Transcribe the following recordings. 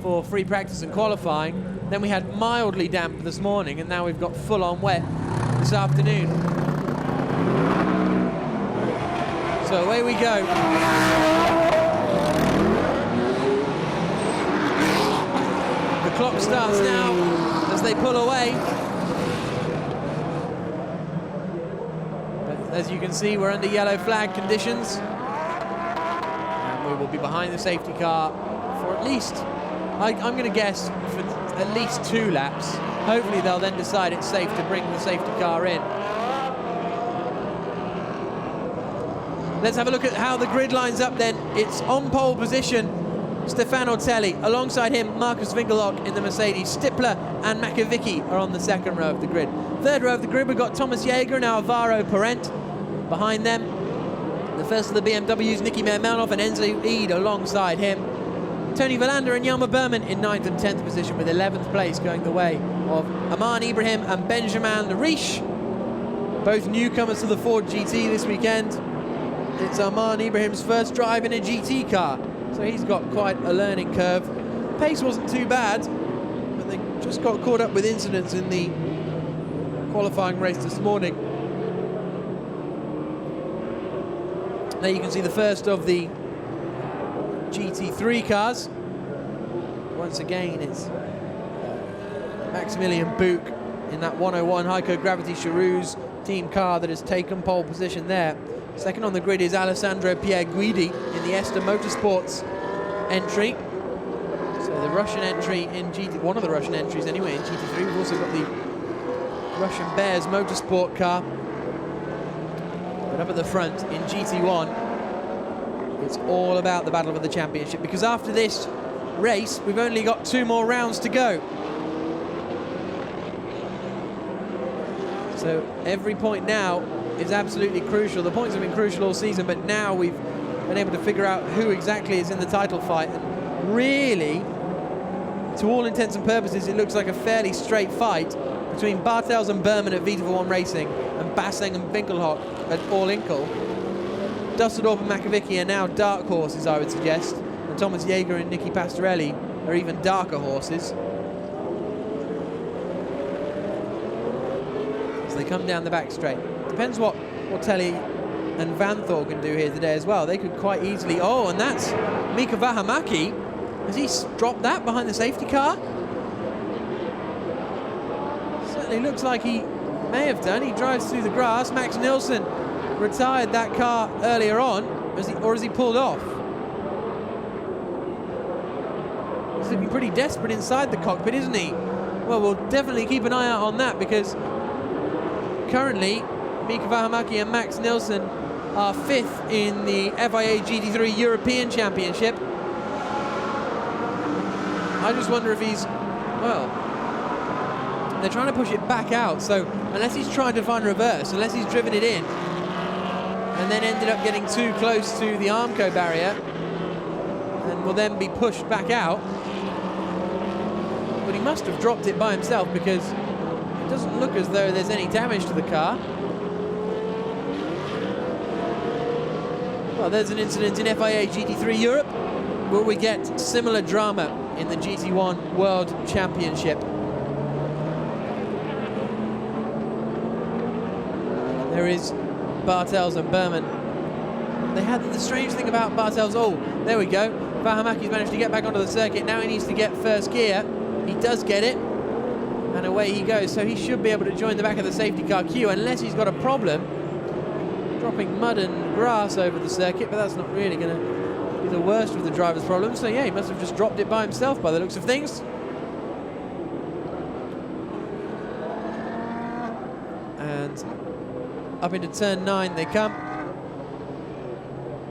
for free practice and qualifying. Then we had mildly damp this morning, and now we've got full-on wet this afternoon. So away we go. The clock starts now as they pull away. But as you can see, we're under yellow flag conditions. And we will be behind the safety car for at least, I'm going to guess, for at least 2 laps. Hopefully they'll then decide it's safe to bring the safety car in. Let's have a look at how the grid lines up then. It's on pole position, Stefano Telli. Alongside him, Marcus Winkelhock in the Mercedes. Stippler and Makovicky are on the second row of the grid. Third row of the grid, we've got Thomas Jaeger and Alvaro Parent. Behind them, the first of the BMWs, Nicky Mermelhoff and Enzo Eid alongside him. Tony Verlander and Jelmer Berman in 9th and 10th position, with 11th place going the way of Aman Ibrahim and Benjamin Riche. Both newcomers to the Ford GT this weekend. It's Aman Ibrahim's first drive in a GT car, so he's got quite a learning curve. Pace wasn't too bad, but they just got caught up with incidents in the qualifying race this morning. Now you can see the first of the GT3 cars. Once again, it's Maximilian Buch in that 101 Heiko Gravity Charouz team car that has taken pole position there. Second on the grid is Alessandro Pierguidi in the Ester Motorsports entry. So the Russian entry in GT, one of the Russian entries anyway in GT3. We've also got the Russian Bears Motorsport car. But up at the front in GT1, it's all about the battle for the championship, because after this race, we've only got 2 more rounds to go. So every point now is absolutely crucial. The points have been crucial all season, but now we've been able to figure out who exactly is in the title fight. And really, to all intents and purposes, it looks like a fairly straight fight between Bartels and Berman at Vita for One Racing and Basseng and Winkelhock at All Inkle. Dusseldorf and Makovicky are now dark horses, I would suggest, and Thomas Jaeger and Nicky Pastorelli are even darker horses. As they come down the back straight. Depends what Telly and Van Thor can do here today as well. They could quite easily... Oh, and that's Mika Vähämäki. Has he dropped that behind the safety car? Certainly looks like he may have done. He drives through the grass. Max Nilsson retired that car earlier on, or has he pulled off? He's looking pretty desperate inside the cockpit, isn't he? Well, we'll definitely keep an eye out on that, because currently Mika Vähämäki and Max Nilsson are 5th in the FIA GT3 European Championship. I just wonder if he's, well, they're trying to push it back out, so unless he's tried to find reverse, unless he's driven it in and then ended up getting too close to the Armco barrier and will then be pushed back out. But he must have dropped it by himself, because it doesn't look as though there's any damage to the car. Well, there's an incident in FIA GT3 Europe. Will we get similar drama in the GT1 World Championship? There is Bartels and Berman. They had the strange thing about Bartels. Oh, there we go. Vähämäki's managed to get back onto the circuit. Now he needs to get first gear. He does get it, and away he goes. So he should be able to join the back of the safety car queue, unless he's got a problem dropping mud and grass over the circuit. But that's not really going to be the worst of the driver's problems. So yeah, he must have just dropped it by himself by the looks of things. And up into turn 9 they come.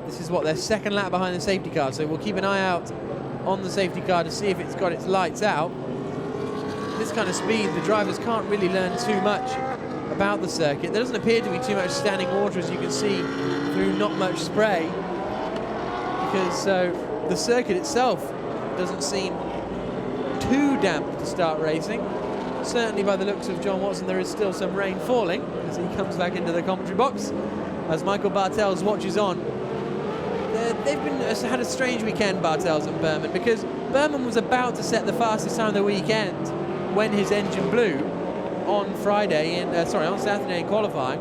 This is what, their second lap behind the safety car, so we'll keep an eye out on the safety car to see if it's got its lights out. This kind of speed, the drivers can't really learn too much about the circuit. There doesn't appear to be too much standing water, as you can see, through not much spray, because the circuit itself doesn't seem too damp to start racing. Certainly by the looks of John Watson, there is still some rain falling as he comes back into the commentary box, as Michael Bartels watches on. They've had a strange weekend, Bartels and Berman, because Berman was about to set the fastest time of the weekend when his engine blew on Friday, on Saturday in qualifying.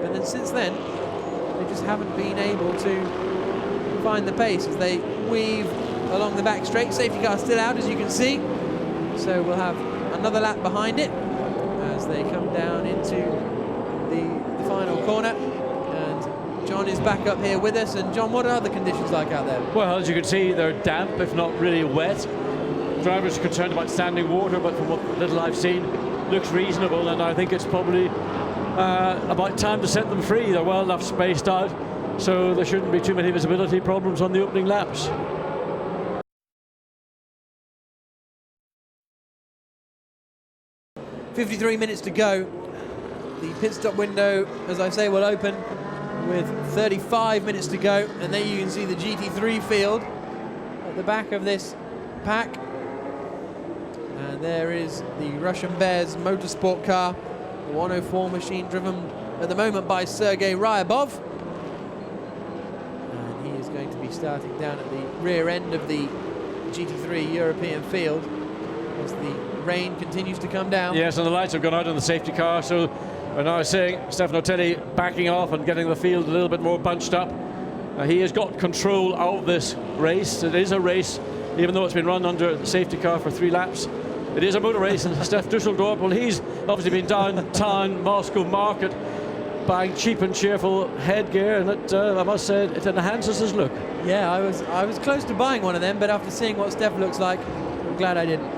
But then since then, they just haven't been able to find the pace as they weave along the back straight. Safety car still out, as you can see. So we'll have another lap behind it as they come down into the final corner. And John is back up here with us. And John, what are the conditions like out there? Well, as you can see, they're damp, if not really wet. Drivers are concerned about standing water, but from what little I've seen, looks reasonable, and I think it's probably about time to set them free. They're well enough spaced out, so there shouldn't be too many visibility problems on the opening laps. .53 minutes to go. The pit stop window, as I say, will open with 35 minutes to go, and there you can see the GT3 field at the back of this pack. And there is the Russian Bears motorsport car, the 104 machine driven at the moment by Sergei Ryabov. And he is going to be starting down at the rear end of the GT3 European field as the rain continues to come down. Yes, and the lights have gone out on the safety car, so we're now seeing Stefano Telli backing off and getting the field a little bit more bunched up. He has got control of this race. It is a race, even though it's been run under the safety car for 3 laps. It is a motor race, and Steph Dusseldorp, well, he's obviously been downtown Moscow market buying cheap and cheerful headgear, and it, I must say, it enhances his look. Yeah, I was close to buying one of them, but after seeing what Steph looks like, I'm glad I didn't.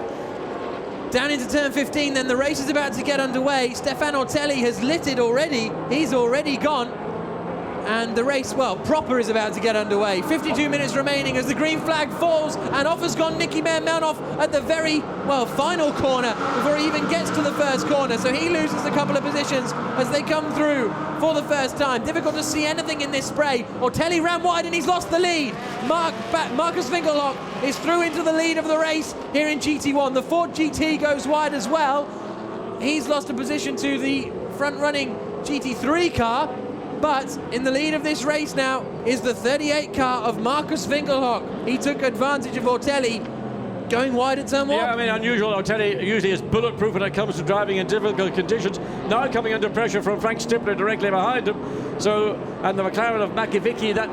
Down into turn 15, then the race is about to get underway. Stefano Telli has lit it already. He's already gone. And the race, well, proper is about to get underway. 52 minutes remaining as the green flag falls, and off has gone Nicky Manmanov at the very, well, final corner before he even gets to the first corner. So he loses a couple of positions as they come through for the first time. Difficult to see anything in this spray. Telli ran wide and he's lost the lead. Marcus Winkelhock is through into the lead of the race here in GT1. The Ford GT goes wide as well. He's lost a position to the front-running GT3 car. But in the lead of this race now is the 38 car of Marcus Winkelhock. He took advantage of Ortelli going wide at turn 1. Yeah, I mean, unusual. Ortelli usually is bulletproof when it comes to driving in difficult conditions. Now coming under pressure from Frank Stippler directly behind him. So, and the McLaren of Makivicki, that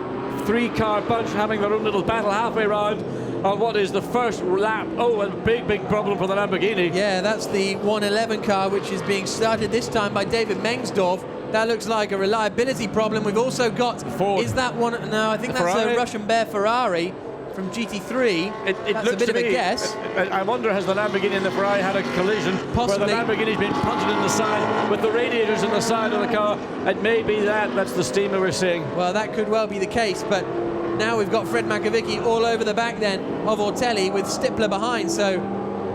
3-car bunch having their own little battle halfway round on what is the first lap. Oh, a big problem for the Lamborghini. Yeah, that's the 111 car, which is being started this time by David Mengsdorf. That looks like a reliability problem. We've also got Ford. Is that one? No, I think that's a Russian Bear Ferrari from GT3. That's a bit of a guess. I wonder, has the Lamborghini and the Ferrari had a collision? Possibly. Where the Lamborghini's been punted in the side with the radiators in the side of the car. It may be that's the steam that we're seeing. Well, that could well be the case, but now we've got Fred Makivicki all over the back then of Ortelli with Stippler behind. So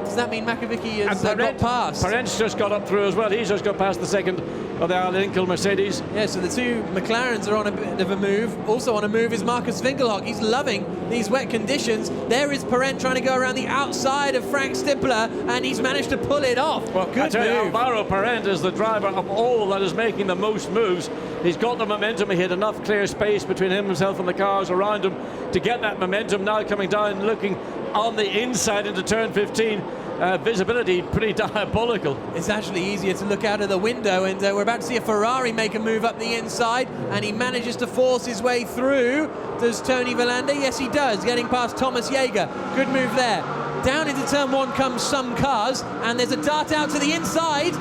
does that mean Makivicki has got past? Parent's just got up through as well. He's just got past the second of the Al Inkel Mercedes. Yeah, so the two McLarens are on a bit of a move. Also on a move is Marcus Winkelhock. He's loving these wet conditions. There is Parent trying to go around the outside of Frank Stippler, and he's managed to pull it off. Well, good move. Alvaro Parent is the driver of all that is making the most moves. He's got the momentum. He had enough clear space between himself and the cars around him to get that momentum. Now coming down, looking on the inside into turn 15. Visibility pretty diabolical. It's actually easier to look out of the window, and we're about to see a Ferrari make a move up the inside, and he manages to force his way through. Does Tony Verlander? Yes, he does, getting past Thomas Jaeger. Good move there. Down into turn 1 comes some cars, and there's a dart out to the inside,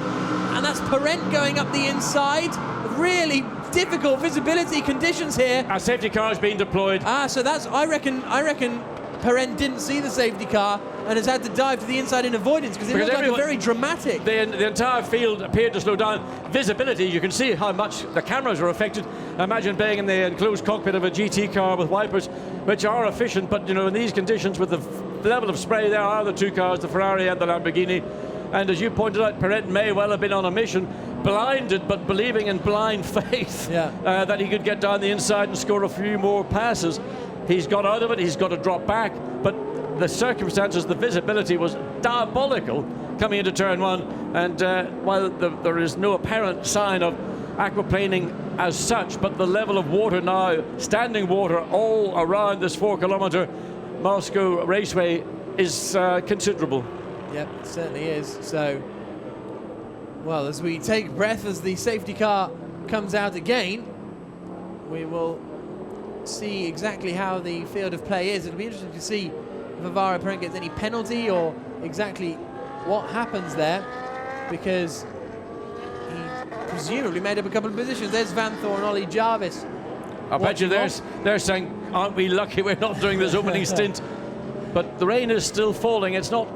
and that's Parent going up the inside. Really difficult visibility conditions here. A safety car is being deployed. So that's, I reckon Parent didn't see the safety car and has had to dive to the inside in avoidance because it looks like a very dramatic. The entire field appeared to slow down. Visibility, you can see how much the cameras are affected. Imagine being in the enclosed cockpit of a GT car with wipers, which are efficient, but in these conditions with the level of spray, there are the 2 cars, the Ferrari and the Lamborghini. And as you pointed out, Parent may well have been on a mission, blinded but believing in blind faith that he could get down the inside and score a few more passes. He's got out of it, he's got to drop back, but the circumstances, the visibility was diabolical coming into turn 1, and while there is no apparent sign of aquaplaning as such, but the level of water now, standing water all around this 4-kilometre Moscow Raceway is considerable. Yep, it certainly is. So, well, as we take breath as the safety car comes out again, we will see exactly how the field of play is. It'll be interesting to see if Alvaro Perent gets any penalty or exactly what happens there, because he presumably made up a couple of positions. There's Van Thor and Ollie Jarvis. I bet you they're saying, aren't we lucky we're not doing this opening stint? But the rain is still falling. It's not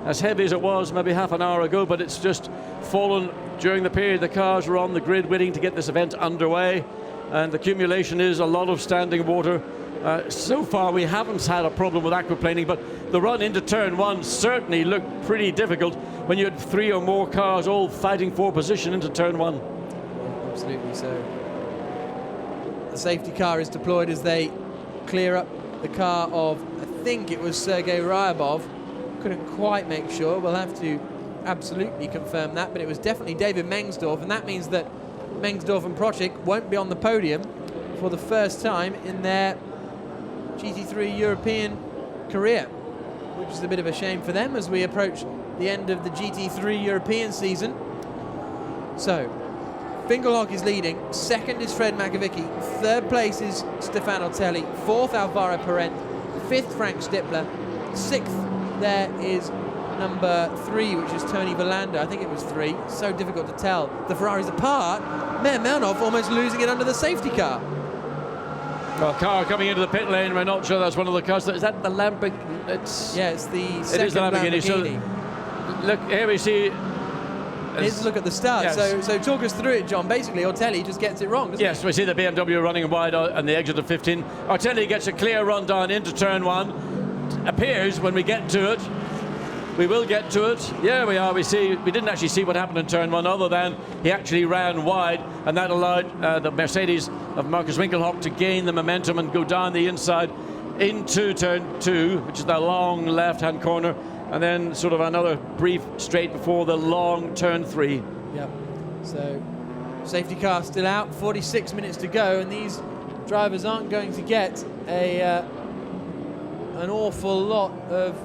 as heavy as it was maybe half an hour ago, but it's just fallen during the period the cars were on the grid waiting to get this event underway. And the accumulation is a lot of standing water. So far we haven't had a problem with aquaplaning, but the run into turn one certainly looked pretty difficult when you had 3 or more cars all fighting for position into turn one. Absolutely. So the safety car is deployed as they clear up the car of, I think it was Sergei Ryabov. Couldn't quite make sure. We'll have to absolutely confirm that, but it was definitely David Mengsdorf, and that means that Mengsdorf and Prochik won't be on the podium for the first time in their GT3 European career, which is a bit of a shame for them as we approach the end of the GT3 European season. So, Fingerlock is leading, second is Fred Makovicky, third place is Stefano Telli, fourth Alvaro Perent, fifth Frank Stippler, sixth there is number 3, which is Tony Verlander. I think it was 3. So difficult to tell. The Ferrari's apart. Meir Melnov almost losing it under the safety car. Well, car coming into the pit lane. We're not sure that's one of the cars. Is that the Lamborghini? It's the second Lamborghini. So, look, here we see. Here's a look at the start. Yes. So talk us through it, John. Basically, Ortelli just gets it wrong, doesn't he? We see the BMW running wide on the exit of 15. Ortelli gets a clear run down into turn 1. Appears when we get to it. We will get to it. Yeah, we are. We didn't actually see what happened in turn 1 other than he actually ran wide, and that allowed the Mercedes of Markus Winkelhock to gain the momentum and go down the inside into turn 2, which is the long left-hand corner, and then sort of another brief straight before the long turn 3. Yep. So safety car still out, 46 minutes to go, and these drivers aren't going to get an awful lot of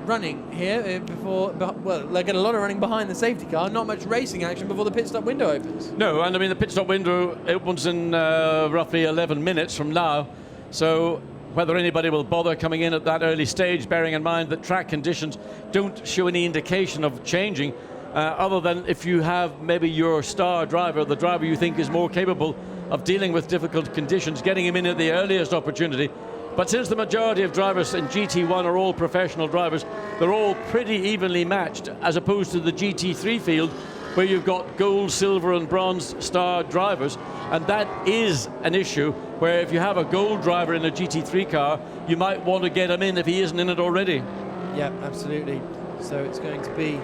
running here before, well, they get a lot of running behind the safety car, not much racing action before the pit stop window opens. No, and I mean the pit stop window opens in roughly 11 minutes from now, so whether anybody will bother coming in at that early stage, bearing in mind that track conditions don't show any indication of changing, other than if you have maybe your star driver, the driver you think is more capable of dealing with difficult conditions, getting him in at the earliest opportunity. But since the majority of drivers in GT1 are all professional drivers, they're all pretty evenly matched, as opposed to the GT3 field, where you've got gold, silver and bronze star drivers. And that is an issue, where if you have a gold driver in a GT3 car, you might want to get him in if he isn't in it already. Yeah, absolutely. So it's going to be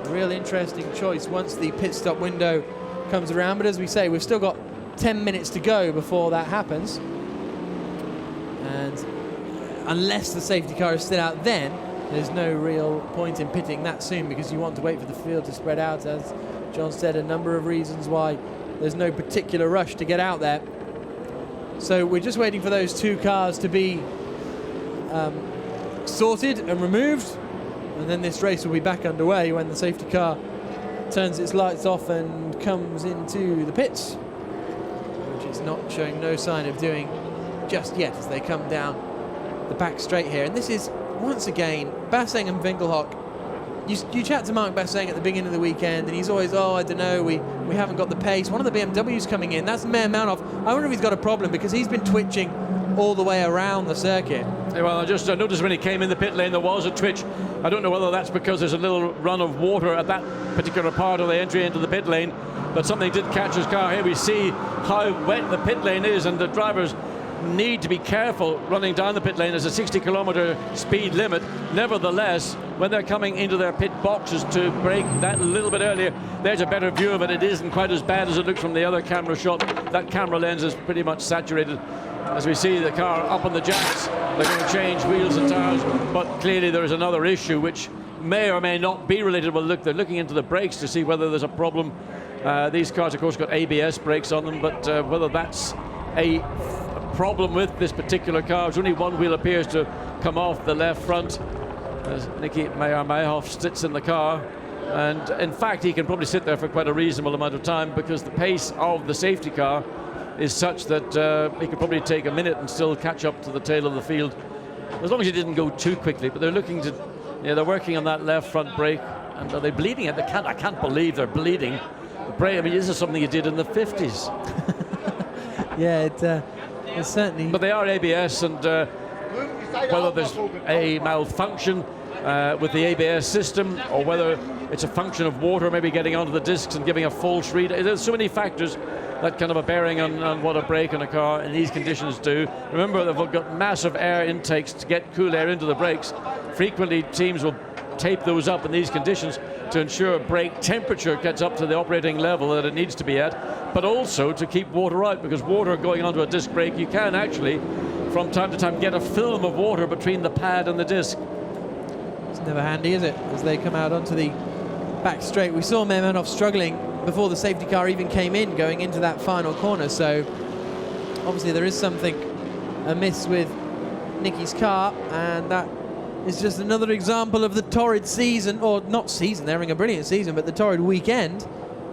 a real interesting choice once the pit stop window comes around. But as we say, we've still got 10 minutes to go before that happens. And unless the safety car is still out, then there's no real point in pitting that soon, because you want to wait for the field to spread out. As John said, a number of reasons why there's no particular rush to get out there. So we're just waiting for those 2 cars to be sorted and removed, and then this race will be back underway when the safety car turns its lights off and comes into the pits, which it's not showing no sign of doing just yet as they come down the back straight here. And this is, once again, Basseng and Winkelhock. You chat to Mark Basseng at the beginning of the weekend, and he's always, I don't know, we haven't got the pace. One of the BMWs coming in, that's Meir Melnov. I wonder if he's got a problem, because he's been twitching all the way around the circuit. Yeah, well, I just noticed when he came in the pit lane there was a twitch. I don't know whether that's because there's a little run of water at that particular part of the entry into the pit lane, but something did catch his car. Here we see how wet the pit lane is, and the drivers need to be careful running down the pit lane. There's a 60-kilometer speed limit. Nevertheless, when they're coming into their pit boxes to brake that a little bit earlier, there's a better view of it. It isn't quite as bad as it looks from the other camera shot. That camera lens is pretty much saturated. As we see the car up on the jacks, they're going to change wheels and tires, but clearly there is another issue which may or may not be related. Well, look, they're looking into the brakes to see whether there's a problem. These cars, of course, got ABS brakes on them, but whether that's a problem with this particular car, only one wheel appears to come off the left front. as Nicky Meyer-Meyerhoff sits in the car. And in fact, he can probably sit there for quite a reasonable amount of time, because the pace of the safety car is such that he could probably take a minute and still catch up to the tail of the field, as long as he didn't go too quickly. But they're looking to, they're working on that left front brake. And are they bleeding it? I can't believe they're bleeding the brake. I mean, this is something you did in the 50s. Yeah, it's certainly. But they are ABS, and whether there's a malfunction with the ABS system, or whether it's a function of water maybe getting onto the discs and giving a false read. There's so many factors that kind of a bearing on what a brake on a car in these conditions do. Remember, they've got massive air intakes to get cool air into the brakes. Frequently, teams will tape those up in these conditions to ensure brake temperature gets up to the operating level that it needs to be at, but also to keep water out, because water going onto a disc brake, you can actually, from time to time, get a film of water between the pad and the disc. It's never handy, is it, as they come out onto the back straight. We saw Meyer-Meyerhoff struggling before the safety car even came in, going into that final corner, so obviously there is something amiss with Nicky's car, and that is just another example of the torrid season, or not season, they're having a brilliant season, but the torrid weekend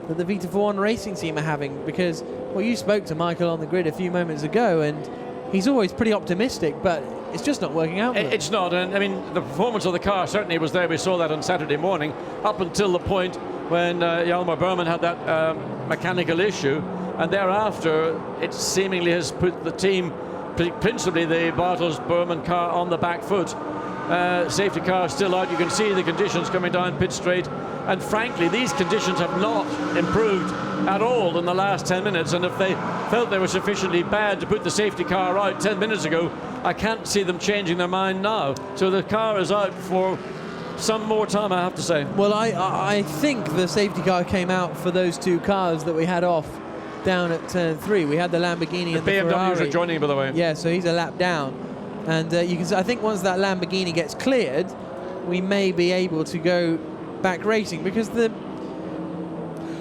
that the Vita4One racing team are having, because, well, you spoke to Michael on the grid a few moments ago, and he's always pretty optimistic, but it's just not working out. It's not, and I mean, the performance of the car certainly was there. We saw that on Saturday morning, up until the point when Hjalmar Berman had that mechanical issue, and thereafter it seemingly has put the team, principally the Bartels-Berman car, on the back foot. Safety car still out. You can see the conditions coming down pit straight, and frankly these conditions have not improved at all in the last 10 minutes, and if they felt they were sufficiently bad to put the safety car out 10 minutes ago, I can't see them changing their mind now. So the car is out for some more time, I have to say. Well, I think the safety car came out for those two cars that we had off down at turn 3. We had the Lamborghini and the BMWs Ferrari. are joining, by the way. Yeah, so he's a lap down. And you can. I think once that Lamborghini gets cleared, we may be able to go back racing, because the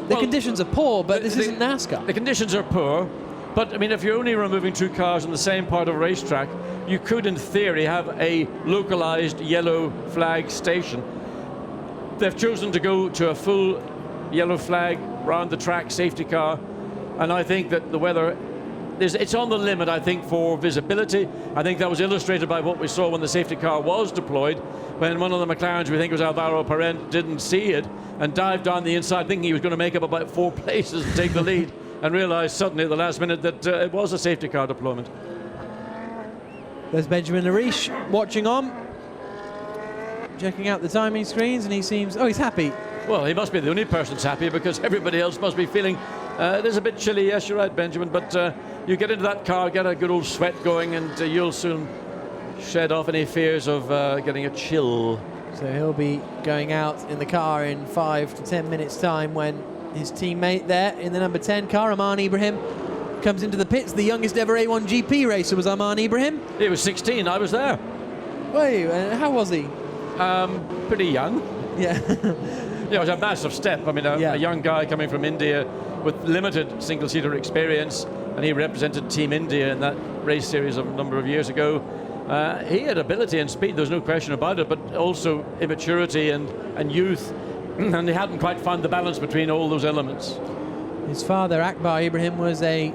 conditions are poor, but this isn't NASCAR. The conditions are poor, but I mean, if you're only removing two cars in the same part of a racetrack, you could, in theory, have a localized yellow flag station. They've chosen to go to a full yellow flag round the track safety car, and I think that the weather, it's on the limit, I think, for visibility. I think that was illustrated by what we saw when the safety car was deployed, when one of the McLarens, we think it was Alvaro Parent, didn't see it and dived down the inside thinking he was going to make up about 4 places and take the lead, and realized suddenly at the last minute that it was a safety car deployment. There's Benjamin Lariche watching on, checking out the timing screens, and he seems, he's happy. Well, he must be the only person that's happy, because everybody else must be feeling it is a bit chilly. Yes, you're right, Benjamin, but you get into that car, get a good old sweat going, and you'll soon shed off any fears of getting a chill. So he'll be going out in the car in 5 to 10 minutes time, when his teammate there in the number 10 car, Aman Ibrahim, comes into the pits. The youngest ever A1GP racer was Aman Ibrahim. He was 16, I was there. Wait, how was he? Pretty young. Yeah. Yeah, it was a massive step. I mean, a young guy coming from India with limited single-seater experience, and he represented Team India in that race series a number of years ago. He had ability and speed, there's no question about it, but also immaturity and youth, and he hadn't quite found the balance between all those elements. His father, Akbar Ibrahim, was a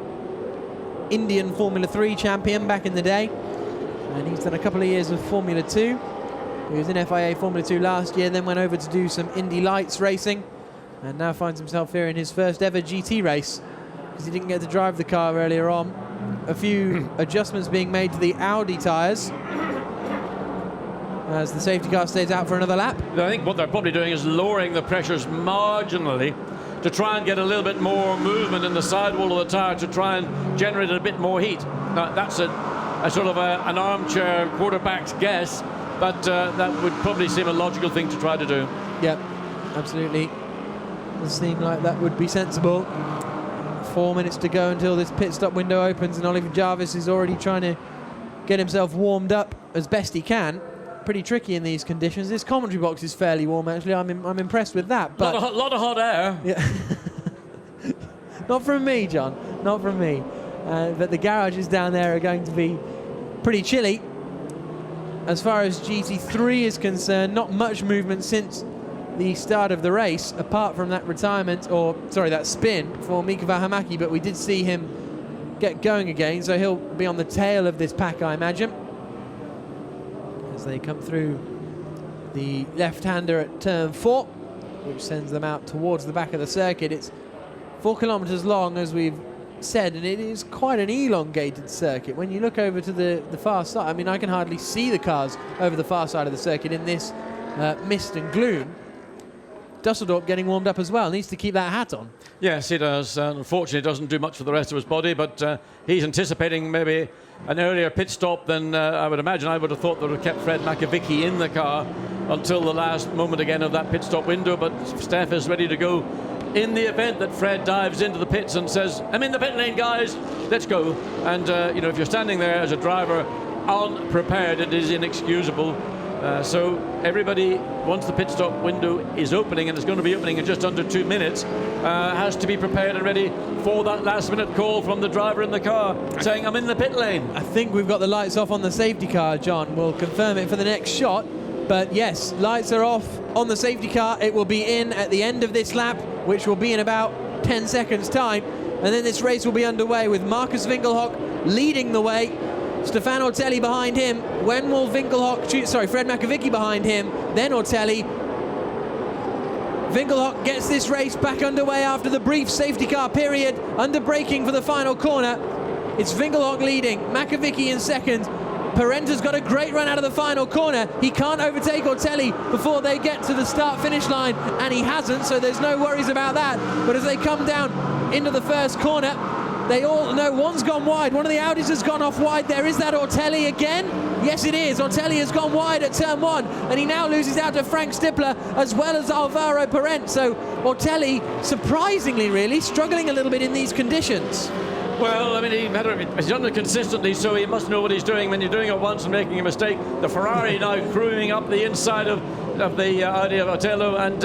Indian Formula 3 champion back in the day, and he's done a couple of years of Formula 2. He was in FIA Formula 2 last year, then went over to do some Indy Lights racing, and now finds himself here in his first ever GT race, because he didn't get to drive the car earlier on. A few adjustments being made to the Audi tyres as the safety car stays out for another lap. I think what they're probably doing is lowering the pressures marginally to try and get a little bit more movement in the sidewall of the tyre, to try and generate a bit more heat. Now, that's a sort of an armchair quarterback's guess, but that would probably seem a logical thing to try to do. Yep, absolutely. Does seem like that would be sensible. 4 minutes to go until this pit stop window opens, and Oliver Jarvis is already trying to get himself warmed up as best he can. Pretty tricky in these conditions. This commentary box is fairly warm, actually. I'm impressed with that. But a lot of hot air. Yeah. Not from me, John. Not from me. But the garages down there are going to be pretty chilly. as far as GT3 is concerned, not much movement since the start of the race, apart from that retirement, or sorry, that spin for Mika Vähämäki, but we did see him get going again, so he'll be on the tail of this pack, I imagine, as they come through the left-hander at turn 4, which sends them out towards the back of the circuit. It's 4 kilometers long, as we've said, and it is quite an elongated circuit. When you look over to the far side, I mean, I can hardly see the cars over the far side of the circuit in this mist and gloom. Dusseldorp getting warmed up as well, needs to keep that hat on. Yes, he does. Unfortunately, it doesn't do much for the rest of his body, but he's anticipating maybe an earlier pit stop than I would imagine. I would have thought that would have kept Fred Makovicky in the car until the last moment again of that pit stop window, but Steph is ready to go in the event that Fred dives into the pits and says, I'm in the pit lane, guys, let's go. And, you know, if you're standing there as a driver unprepared, it is inexcusable. So everybody, once the pit stop window is opening, and it's going to be opening in just under 2 minutes, has to be prepared and ready for that last minute call from the driver in the car saying, I'm in the pit lane. I think we've got the lights off on the safety car, John. We'll confirm it for the next shot. But yes, lights are off on the safety car. It will be in at the end of this lap, which will be in about 10 seconds time. And then this race will be underway with Marcus Winkelhock leading the way. Stefan Ortelli behind him. When will Fred Makovicky behind him, then Ortelli. Winkelhock gets this race back underway after the brief safety car period, under braking for the final corner. It's Winkelhock leading, Makovicky in second. Parenta's got a great run out of the final corner. He can't overtake Ortelli before they get to the start-finish line, and he hasn't, so there's no worries about that. But as they come down into the first corner, they all know one's gone wide. One of the Audis has gone off wide there. Is that Ortelli again? Yes, it is. Ortelli has gone wide at turn 1, and he now loses out to Frank Stippler as well as Alvaro Parent. So Ortelli, surprisingly really, struggling a little bit in these conditions. Well, I mean, he's done it consistently, so he must know what he's doing. When you're doing it once and making a mistake, the Ferrari now crewing up the inside of the Audi of Otello, and,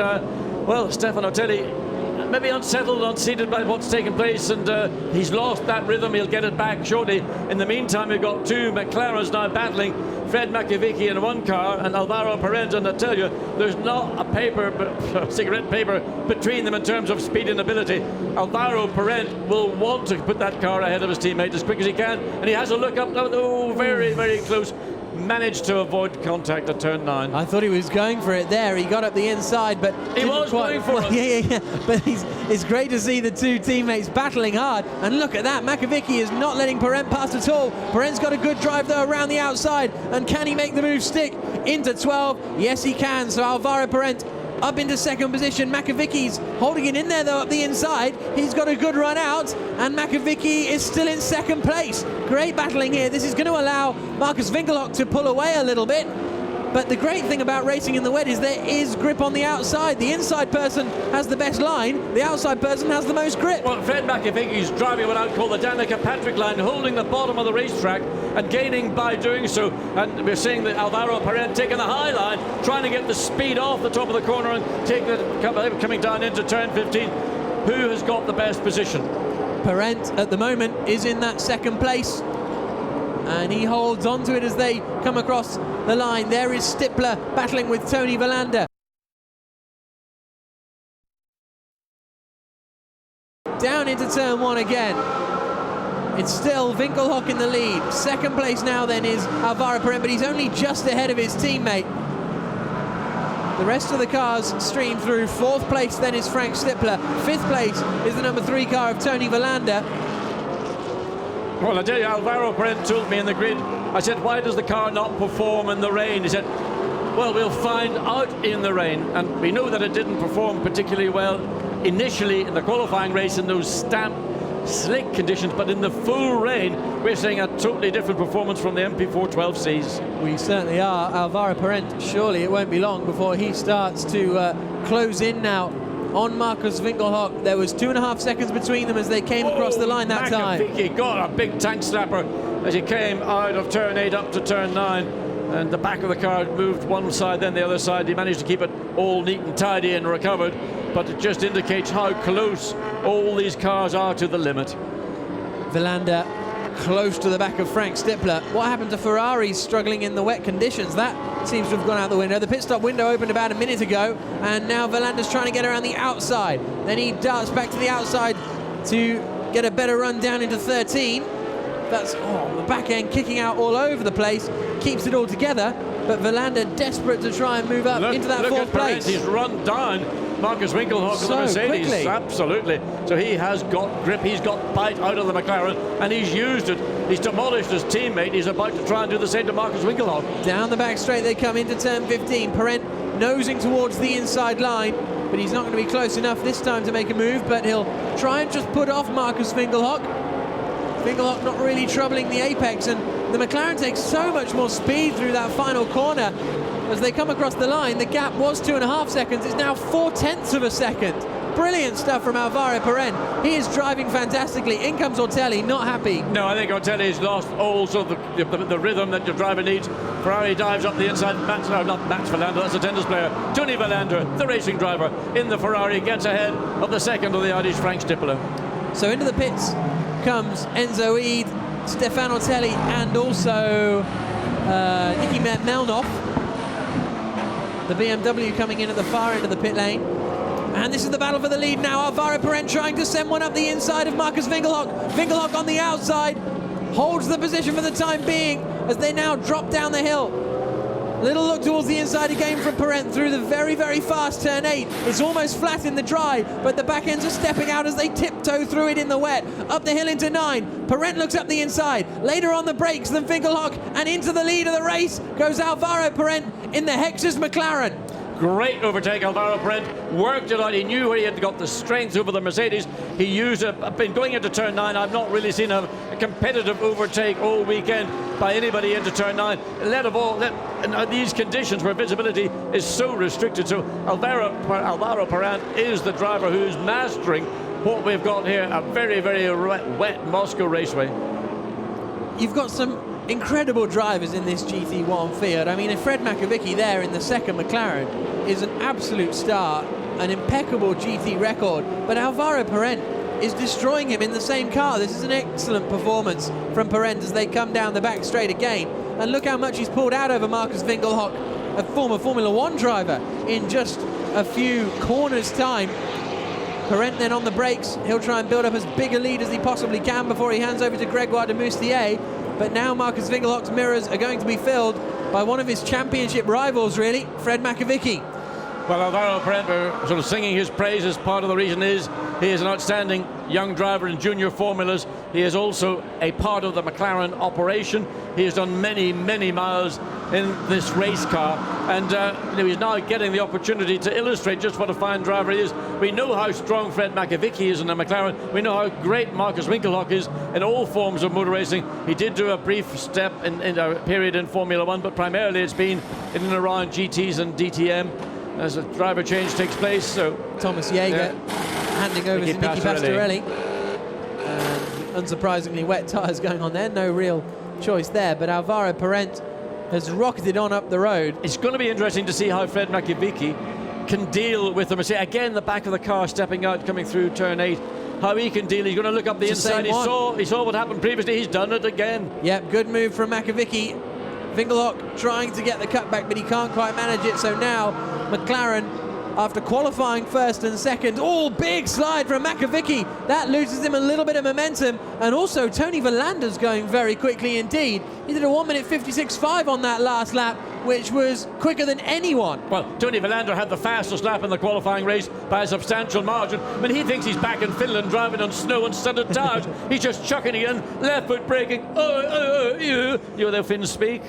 well, Stefan Ortelli maybe unsettled, unseated by what's taken place, and he's lost that rhythm. He'll get it back shortly. In the meantime, we've got 2 McLarens now battling, Fred Makovicky in one car and Alvaro Parent, and I tell you, there's not a cigarette paper between them in terms of speed and ability. Alvaro Parent will want to put that car ahead of his teammate as quick as he can, and he has a look up, oh, very, very close. Managed to avoid contact at turn 9. I thought he was going for it there. He got up the inside, but he was going for it. Yeah. But it's great to see the 2 teammates battling hard. And look at that, Makovicky is not letting Parent past at all. Parent's got a good drive though around the outside, and can he make the move stick into 12? Yes, he can. So Alvaro Parent up into second position. Makovicky's holding it in there though up the inside. He's got a good run out, and Makovicky is still in second place. Great battling here. This is going to allow Marcus Winkelhock to pull away a little bit. But the great thing about racing in the wet is there is grip on the outside. The inside person has the best line, the outside person has the most grip. Well, Fred Makovicky's driving what I'd call the Danica Patrick line, holding the bottom of the racetrack and gaining by doing so. And we're seeing that Alvaro Parent taking the high line, trying to get the speed off the top of the corner and taking it, coming down into turn 15. Who has got the best position? Parent at the moment is in that second place, and he holds on to it as they come across the line. There is Stippler battling with Tony Verlander. Down into turn 1 again. It's still Winkelhock in the lead. Second place now then is Alvaro Parent, but he's only just ahead of his teammate. The rest of the cars stream through. 4th place then is Frank Stippler. 5th place is the number 3 car of Tony Verlander. Well, I tell you, Alvaro Parent told me in the grid, I said, why does the car not perform in the rain? He said, well, we'll find out in the rain. And we know that it didn't perform particularly well initially in the qualifying race in those slick conditions, but in the full rain, we're seeing a totally different performance from the MP412Cs. We certainly are. Alvaro Parent, surely it won't be long before he starts to close in now on Marcus Winkelhock. There was 2.5 seconds between them as they came across the line that time. Makovicky got a big tank slapper as he came out of turn 8 up to turn 9, and the back of the car moved one side then the other side. He managed to keep it all neat and tidy and recovered, but it just indicates how close all these cars are to the limit. Verlander close to the back of Frank Stippler. What happened to Ferrari's struggling in the wet conditions? That seems to have gone out the window. The pit stop window opened about a minute ago, and now Verlander's trying to get around the outside. Then he darts back to the outside to get a better run down into 13. That's the back end kicking out all over the place, keeps it all together, but Verlander desperate to try and move up into that fourth place. He's run down Marcus Winkelhock of the Mercedes. Quickly. Absolutely. So he has got grip, he's got bite out of the McLaren, and he's used it. He's demolished his teammate. He's about to try and do the same to Marcus Winkelhock. Down the back straight they come into turn 15. Perrent nosing towards the inside line, but he's not going to be close enough this time to make a move, but he'll try and just put off Marcus Winkelhock. Winkelhock not really troubling the apex, and the McLaren takes so much more speed through that final corner. As they come across the line, the gap was 2.5 seconds. It's now 0.4 of a second. Brilliant stuff from Alvaro Perrent. He is driving fantastically. In comes Ortelli, not happy. No, I think Ortelli's lost also the rhythm that your driver needs. Ferrari dives up the inside. Not Max Verlander, that's a tennis player. Tony Verlander, the racing driver in the Ferrari, gets ahead of the second of the Audi's Frank Stippler. So into the pits comes Enzo Ede, Stefan Ortelli, and also Niki Melnov. The BMW coming in at the far end of the pit lane. And this is the battle for the lead now. Alvaro Perrent trying to send one up the inside of Marcus Winkelhock. Winkelhock on the outside, holds the position for the time being as they now drop down the hill. Little look towards the inside again from Perrent through the very, very fast turn 8. It's almost flat in the dry, but the back ends are stepping out as they tiptoe through it in the wet. Up the hill into 9. Perrent looks up the inside. Later on the brakes than Winkelhock, and into the lead of the race goes Alvaro Perrent in the Hexus McLaren. Great overtake, Alvaro Perrent worked it out. He knew where he had got the strength over the Mercedes. He used it. Been going into turn 9. I've not really seen a competitive overtake all weekend by anybody into turn 9. In these conditions where visibility is so restricted. So Alvaro Perrent is the driver who's mastering what we've got here, a very, very wet Moscow raceway. You've got some incredible drivers in this GT1 field. I mean, if Fred Makovicky there in the second McLaren is an absolute star, an impeccable GT record, but Alvaro Perrent is destroying him in the same car. This is an excellent performance from Perrent as they come down the back straight again. And look how much he's pulled out over Marcus Winkelhock, a former Formula 1 driver, in just a few corners' time. Perrent then on the brakes. He'll try and build up as big a lead as he possibly can before he hands over to Gregoire de Moustier. But now Marcus Winkelhock's mirrors are going to be filled by one of his championship rivals, really, Fred Makovicky. Well, Alvaro Perrent, we're sort of singing his praises. Part of the reason is he is an outstanding young driver in junior formulas. He is also a part of the McLaren operation. He has done many, many miles in this race car, and he's now getting the opportunity to illustrate just what a fine driver he is. We know how strong Fred Makovicky is in the McLaren. We know how great Marcus Winkelhock is in all forms of motor racing. He did do a brief step in a period in Formula 1, but primarily it's been in and around GTs and DTM as a driver change takes place. So Thomas Jaeger handing over to Niki Pastorelli. And unsurprisingly, wet tyres going on there. No real choice there, but Alvaro Perrent has rocketed on up the road. It's going to be interesting to see how Fred Makovicky can deal with the Mercedes. Again, the back of the car stepping out, coming through turn 8. How he can deal. He's going to look up the inside. He saw what happened previously. He's done it again. Yep, good move from Makovicky. Winkelhock trying to get the cutback, but he can't quite manage it. So now McLaren, after qualifying first and second, big slide from Makovicky. That loses him a little bit of momentum. And also Tony Verlander's going very quickly indeed. He did a 1:56.5 on that last lap, which was quicker than anyone. Well, Tony Verlander had the fastest lap in the qualifying race by a substantial margin. When he thinks he's back in Finland driving on snow and studded tires, he's just chucking it in, left foot braking. You know the Finns speak.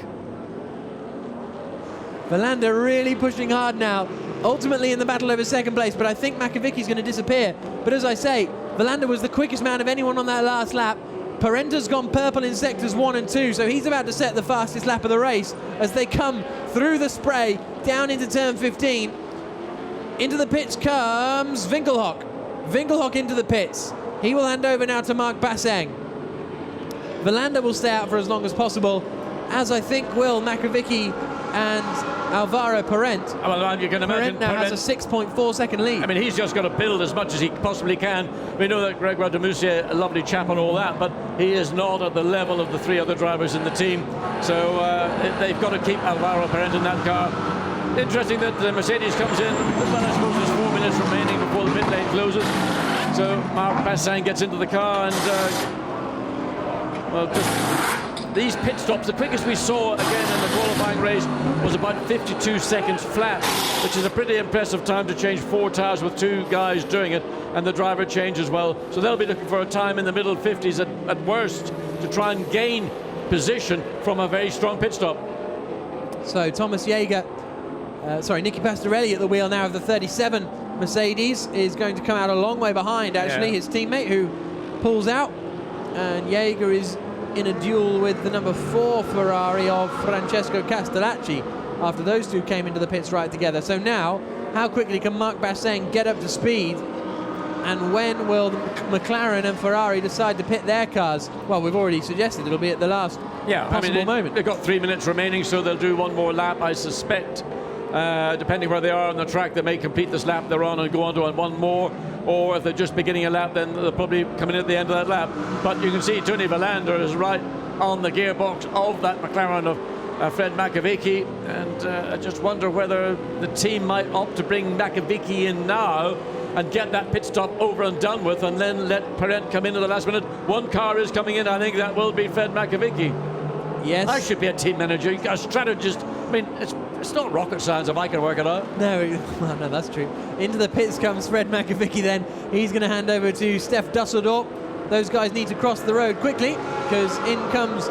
Verlander really pushing hard now, ultimately in the battle over second place, but I think Makovicky's going to disappear. But as I say, Verlander was the quickest man of anyone on that last lap. Perrent's gone purple in sectors 1 and 2, so he's about to set the fastest lap of the race as they come through the spray down into turn 15. Into the pits comes Winkelhock. Winkelhock into the pits. He will hand over now to Mark Basseng. Verlander will stay out for as long as possible, as I think will Makovicky and Alvaro Parent. Well, you can imagine. Parent now has a 6.4 second lead. I mean, he's just got to build as much as he possibly can. We know that Gregoire de Moustier, a lovely chap and all that, but he is not at the level of the 3 other drivers in the team. So they've got to keep Alvaro Parent in that car. Interesting that the Mercedes comes in. Well, I suppose there's 4 minutes remaining before the pit lane closes. So Marc Passin gets into the car and well, just these pit stops, the quickest we saw again in the qualifying race was about 52 seconds flat, which is a pretty impressive time to change 4 tires with 2 guys doing it, and the driver change as well. So they'll be looking for a time in the middle 50s at worst to try and gain position from a very strong pit stop. So Thomas Jaeger, Nicky Pastorelli at the wheel now of the 37 Mercedes is going to come out a long way behind, actually, his teammate who pulls out, and Jaeger is in a duel with the number 4 Ferrari of Francesco Castellacci after those two came into the pits right together. So now, how quickly can Marc Passin get up to speed, and when will McLaren and Ferrari decide to pit their cars? Well, we've already suggested it'll be at the last possible moment. They've got 3 minutes remaining, so they'll do one more lap, I suspect. Depending where they are on the track, they may complete this lap they're on and go on to one more, or if they're just beginning a lap, then they'll probably come in at the end of that lap. But you can see Tony Villander is right on the gearbox of that McLaren of Fred Makovic, and I just wonder whether the team might opt to bring Makovic in now and get that pit stop over and done with, and then let Parent come in at the last minute. One car is coming in, I think that will be Fred Makovic. Yes. I should be a team manager, a strategist. I mean, it's not rocket science if I can work it out. No, well, no, that's true. Into the pits comes Fred Makovic then. He's going to hand over to Stef Dusseldorp. Those guys need to cross the road quickly, because in comes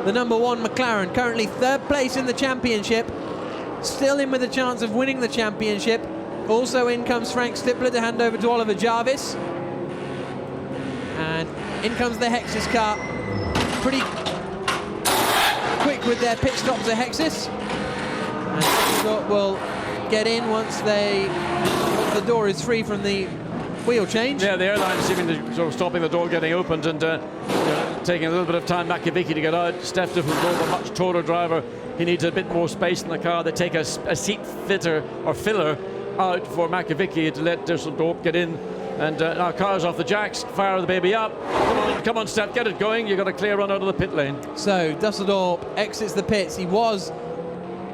the number 1 McLaren, currently 3rd place in the championship, still in with a chance of winning the championship. Also in comes Frank Stippler to hand over to Oliver Jarvis. And in comes the Hexis car. Pretty quick with their pit stops at Hexis. And Dusseldorp will get in once the door is free from the wheel change. Yeah, the airline is seeming to sort of stopping the door getting opened, and taking a little bit of time Makovic to get out. Stef Dusseldorp, a much taller driver, he needs a bit more space in the car. They take a seat fitter or filler out for Makovic to let Dusseldorp get in. And our car's off the jacks, fire the baby up. Come on, Stef, get it going. You've got a clear run out of the pit lane. So Dusseldorp exits the pits. He was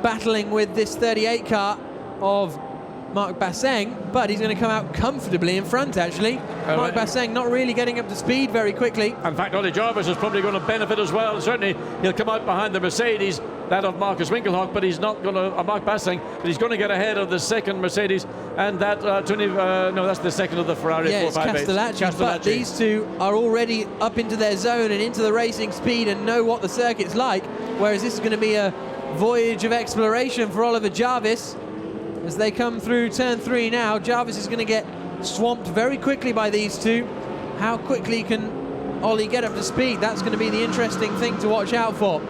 battling with this 38 car of Marc Passin, but he's going to come out comfortably in front, actually. Marc Passin not really getting up to speed very quickly. In fact, Ollie Jarvis is probably going to benefit as well. Certainly, he'll come out behind the Mercedes, that of Marcus Winkelhock, but he's not going to, Marc Passin, but he's going to get ahead of the 2nd Mercedes, and that, that's the 2nd of the Ferrari. Yeah, it's Castellacci, but these two are already up into their zone and into the racing speed and know what the circuit's like, whereas this is going to be a voyage of exploration for Oliver Jarvis. As they come through turn 3 now, Jarvis is going to get swamped very quickly by these two. How quickly can Ollie get up to speed? That's going to be the interesting thing to watch out for.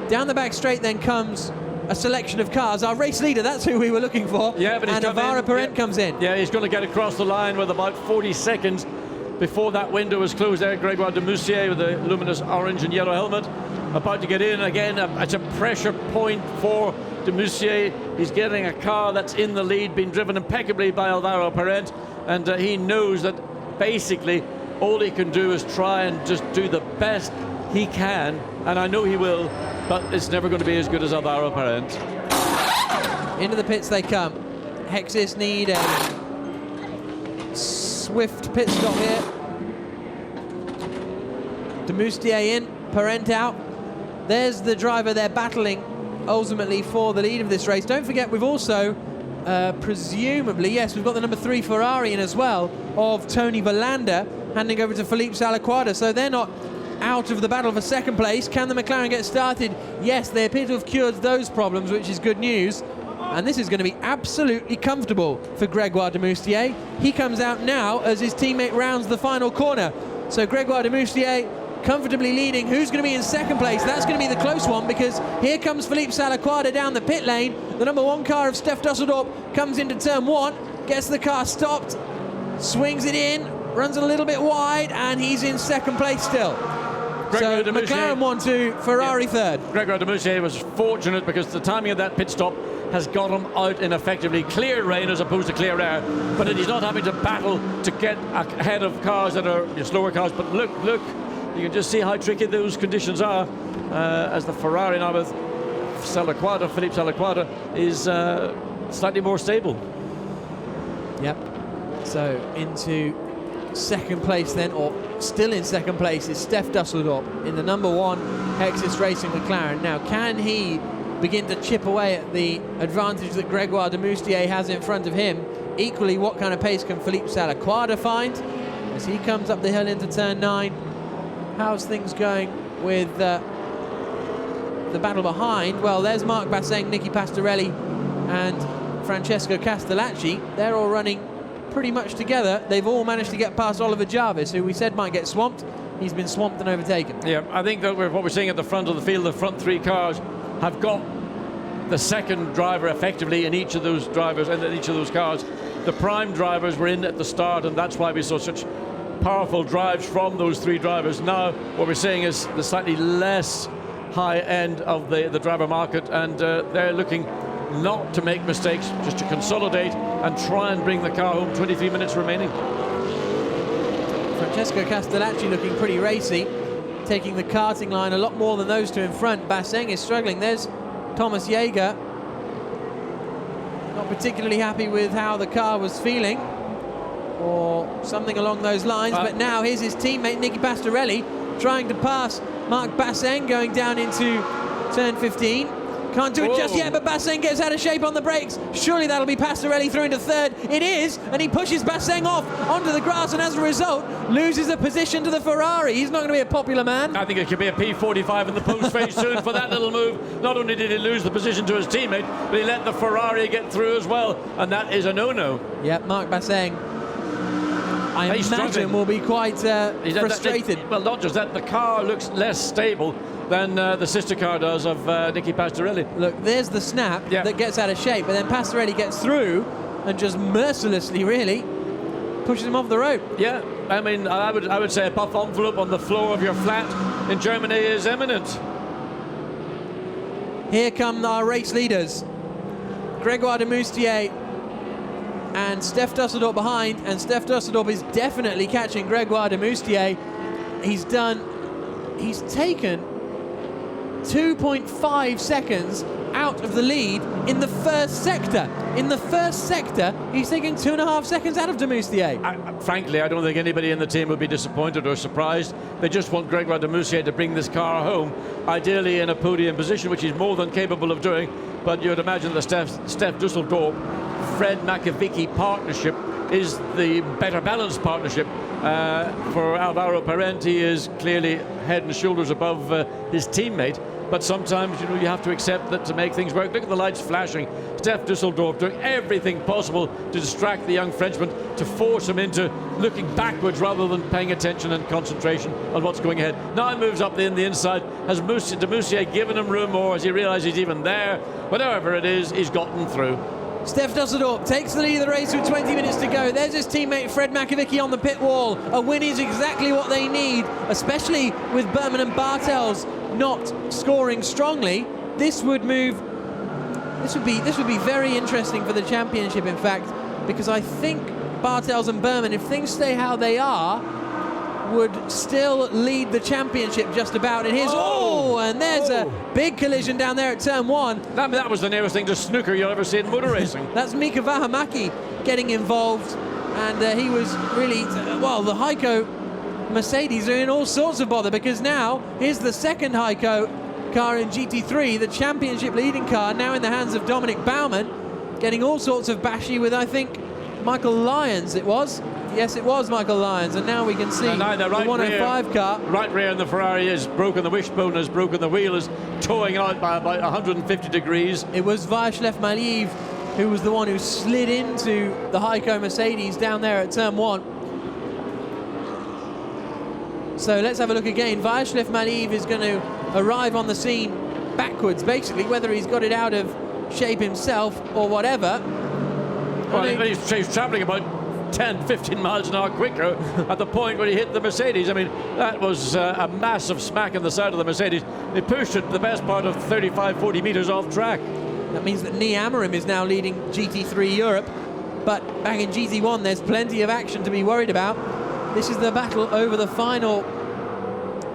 Down the back straight then comes a selection of cars. Our race leader, that's who we were looking for. Yeah, but and Alvaro Parent comes in. Yeah, he's going to get across the line with about 40 seconds before that window was closed there. Gregoire de Moustier with the luminous orange and yellow helmet about to get in. Again, it's a pressure point for de Moustier. He's getting a car that's in the lead, being driven impeccably by Alvaro Parent, and he knows that basically all he can do is try and just do the best he can, and I know he will, but it's never going to be as good as Alvaro Parent. Into the pits they come. Hexis need a swift pit stop here. De Moustier in, Parent out. There's the driver they're battling ultimately for the lead of this race. Don't forget, we've also presumably, yes, we've got the number 3 Ferrari in as well of Tony Villander handing over to Felipe Salaquada, so they're not out of the battle for 2nd place. Can the McLaren get started? Yes, they appear to have cured those problems, which is good news, and this is going to be absolutely comfortable for Gregoire de Moustier. He comes out now as his teammate rounds the final corner, so Gregoire de Moustier comfortably leading. Who's going to be in 2nd place? That's going to be the close one, because here comes Felipe Salaquada down the pit lane. The number 1 car of Stef Dusseldorp comes into turn 1, gets the car stopped, swings it in, runs a little bit wide, and he's in 2nd place still. So McLaren 1-2, Ferrari third. Gregoire de Moustier was fortunate because the timing of that pit stop has got him out in effectively clear rain as opposed to clear air, but he's not having to battle to get ahead of cars that are slower cars. But look, you can just see how tricky those conditions are as the Ferrari now with Philippe Salaquada is slightly more stable. Yep. So into second place then, or still in second place, is Steph Dusseldorp in the number 1 Hexis Racing McLaren. Now, can he begin to chip away at the advantage that Gregoire de Moustier has in front of him? Equally, what kind of pace can Philippe Salaquada find as he comes up the hill into turn 9? How's things going with the battle behind? Well, there's Marc Basseng, Nicky Pastorelli and Francesco Castellacci. They're all running pretty much together. They've all managed to get past Oliver Jarvis, who we said might get swamped. He's been swamped and overtaken. Yeah, I think that what we're seeing at the front of the field, the front 3 cars have got the second driver effectively in each of those drivers and in each of those cars. The prime drivers were in at the start, and that's why we saw such powerful drives from those 3 drivers. Now what we're seeing is the slightly less high end of the driver market, and they're looking not to make mistakes, just to consolidate and try and bring the car home. 23 minutes remaining. Francesco Castellacci looking pretty racy, taking the karting line a lot more than those 2 in front. Basseng is struggling. There's Thomas Jaeger, not particularly happy with how the car was feeling, or something along those lines. But now here's his teammate Nicky Pastorelli trying to pass Marc Basseng going down into turn 15. Can't do it just yet, but Basseng gets out of shape on the brakes. Surely that'll be Pastorelli through into third. It is, and he pushes Basseng off onto the grass, and as a result, loses a position to the Ferrari. He's not going to be a popular man. I think it could be a P45 in the post phase soon for that little move. Not only did he lose the position to his teammate, but he let the Ferrari get through as well, and that is a no-no. Yep, Marc Basseng, I imagine, will be quite frustrated. Well, not just that, the car looks less stable than the sister car does of Nicky Pastorelli. Look, there's the snap that gets out of shape, but then Pastorelli gets through and just mercilessly, really, pushes him off the road. Yeah, I mean, I would say a puff envelope on the floor of your flat in Germany is imminent. Here come our race leaders. Gregoire de Moustier and Steph Dusseldorp behind, and Steph Dusseldorp is definitely catching Gregoire de Moustier. He's taken 2.5 seconds out of the lead in the first sector. In the first sector, he's taking 2.5 seconds out of de Moustier. Frankly, I don't think anybody in the team would be disappointed or surprised. They just want Gregoire de Moustier to bring this car home, ideally in a podium position, which he's more than capable of doing. But you'd imagine the Steph Dusseldorp, Fred Macavicki partnership is the better balanced partnership. For Alvaro Parenti is clearly head and shoulders above his teammate, but sometimes you have to accept that to make things work. Look at the lights flashing. Steph Dusseldorp doing everything possible to distract the young Frenchman, to force him into looking backwards rather than paying attention and concentration on what's going ahead. Now he moves up in the inside. Has de Moustier given him room, or has he realised he's even there? Whatever it is, he's gotten through. Steph Dusseldorp takes the lead of the race with 20 minutes to go. There's his teammate Fred Macavicki on the pit wall. A win is exactly what they need, especially with Berman and Bartels not scoring strongly. This would be very interesting for the championship, in fact, because I think Bartels and Berman, if things stay how they are, would still lead the championship just about. And here's and there's a big collision down there at turn 1. That was the nearest thing to snooker you'll ever see in motor racing. That's Mika Vähämäki getting involved, and he was really the Heiko Mercedes are in all sorts of bother, because now here's the second Heiko car in GT3, the championship leading car, now in the hands of Dominic Baumann, getting all sorts of bashy with, I think, Michael Lyons it was. Yes, it was Michael Lyons, and now we can see the 105 car. Right rear in the Ferrari has broken the wishbone, has broken the wheel, is towing out by about 150 degrees. It was Václav Maliv who was the one who slid into the Heiko Mercedes down there at turn 1. So let's have a look again. Václav Maliv is going to arrive on the scene backwards, basically, whether he's got it out of shape himself or whatever. Well, he's travelling about 10, 15 miles an hour quicker at the point where he hit the Mercedes. I mean, that was a massive smack in the side of the Mercedes. They pushed it the best part of 35, 40 metres off track. That means that Nee Amorim is now leading GT3 Europe, but back in GT1 there's plenty of action to be worried about. This is the battle over the final,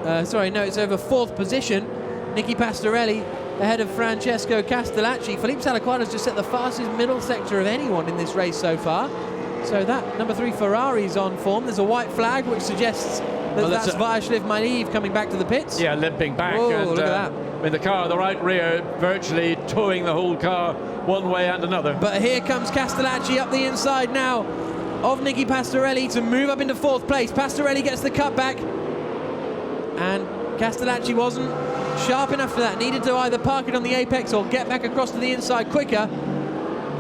it's over 4th position. Nicky Pastorelli ahead of Francesco Castellacci. Felipe Salaquada's just set the fastest middle sector of anyone in this race so far. So that number 3 Ferrari's on form. There's a white flag which suggests that that's Vaishliv Maliv coming back to the pits. Yeah, limping back. Whoa, and, look at that. In the car, the right rear virtually towing the whole car one way and another. But here comes Castellacci up the inside now of Nicky Pastorelli to move up into 4th place. Pastorelli gets the cutback, and Castellacci wasn't sharp enough for that. Needed to either park it on the apex or get back across to the inside quicker.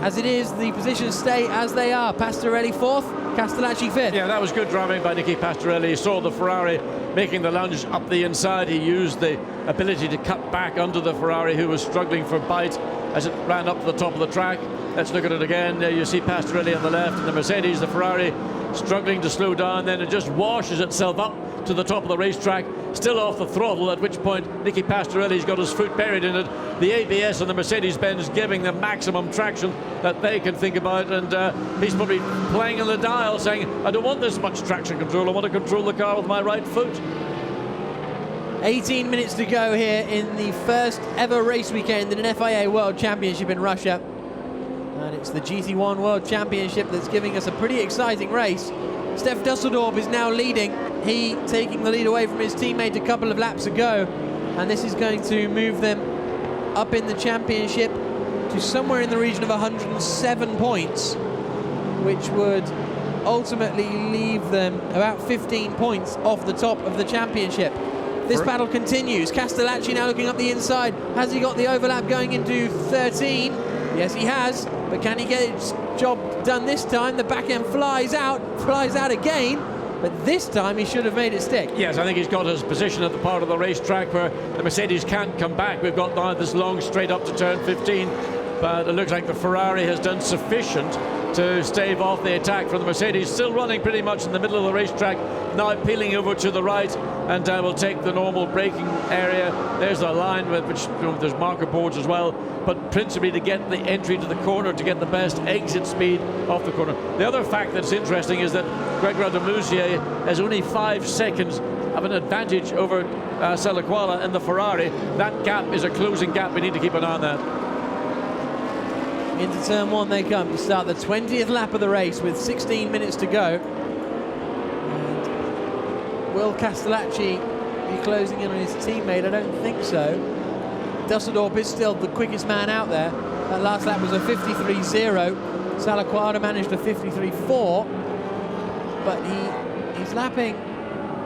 As it is, the positions stay as they are. Pastorelli 4th, Castellacci 5th. Yeah, that was good driving by Nicky Pastorelli. He saw the Ferrari making the lunge up the inside. He used the ability to cut back under the Ferrari, who was struggling for bite as it ran up to the top of the track. Let's look at it again. There you see Pastorelli on the left, and the Mercedes, the Ferrari, struggling to slow down. Then it just washes itself up to the top of the racetrack, still off the throttle, at which point Nicky Pastorelli's got his foot buried in it. The ABS on the Mercedes-Benz giving the maximum traction that they can think about, and he's probably playing on the dial saying, I don't want this much traction control, I want to control the car with my right foot. 18 minutes to go here in the first ever race weekend in an FIA World Championship in Russia. And it's the GT1 World Championship that's giving us a pretty exciting race. Stef Dusseldorp is now leading. He taking the lead away from his teammate a couple of laps ago. And this is going to move them up in the championship to somewhere in the region of 107 points, which would ultimately leave them about 15 points off the top of the championship. This battle continues. Castellacci now looking up the inside. Has he got the overlap going into 13? Yes, he has. But can he get his job done this time? The back end flies out again. But this time he should have made it stick. Yes, I think he's got his position at the part of the racetrack where the Mercedes can't come back. We've got now this long straight up to turn 15. But it looks like the Ferrari has done sufficient to stave off the attack from the Mercedes. Still running pretty much in the middle of the racetrack, now peeling over to the right, and will take the normal braking area. There's a line with which there's marker boards as well, but principally to get the entry to the corner, to get the best exit speed off the corner. The other fact that's interesting is that Grégoire de Mouzier has only 5 seconds of an advantage over Salaquada and the Ferrari. That gap is a closing gap. We need to keep an eye on that. Into turn 1 they come to start the 20th lap of the race with 16 minutes to go. And will Castellacci be closing in on his teammate? I don't think so. Dusseldorp is still the quickest man out there. That last lap was a 53.0. Salaquada managed a 53.4, but he's lapping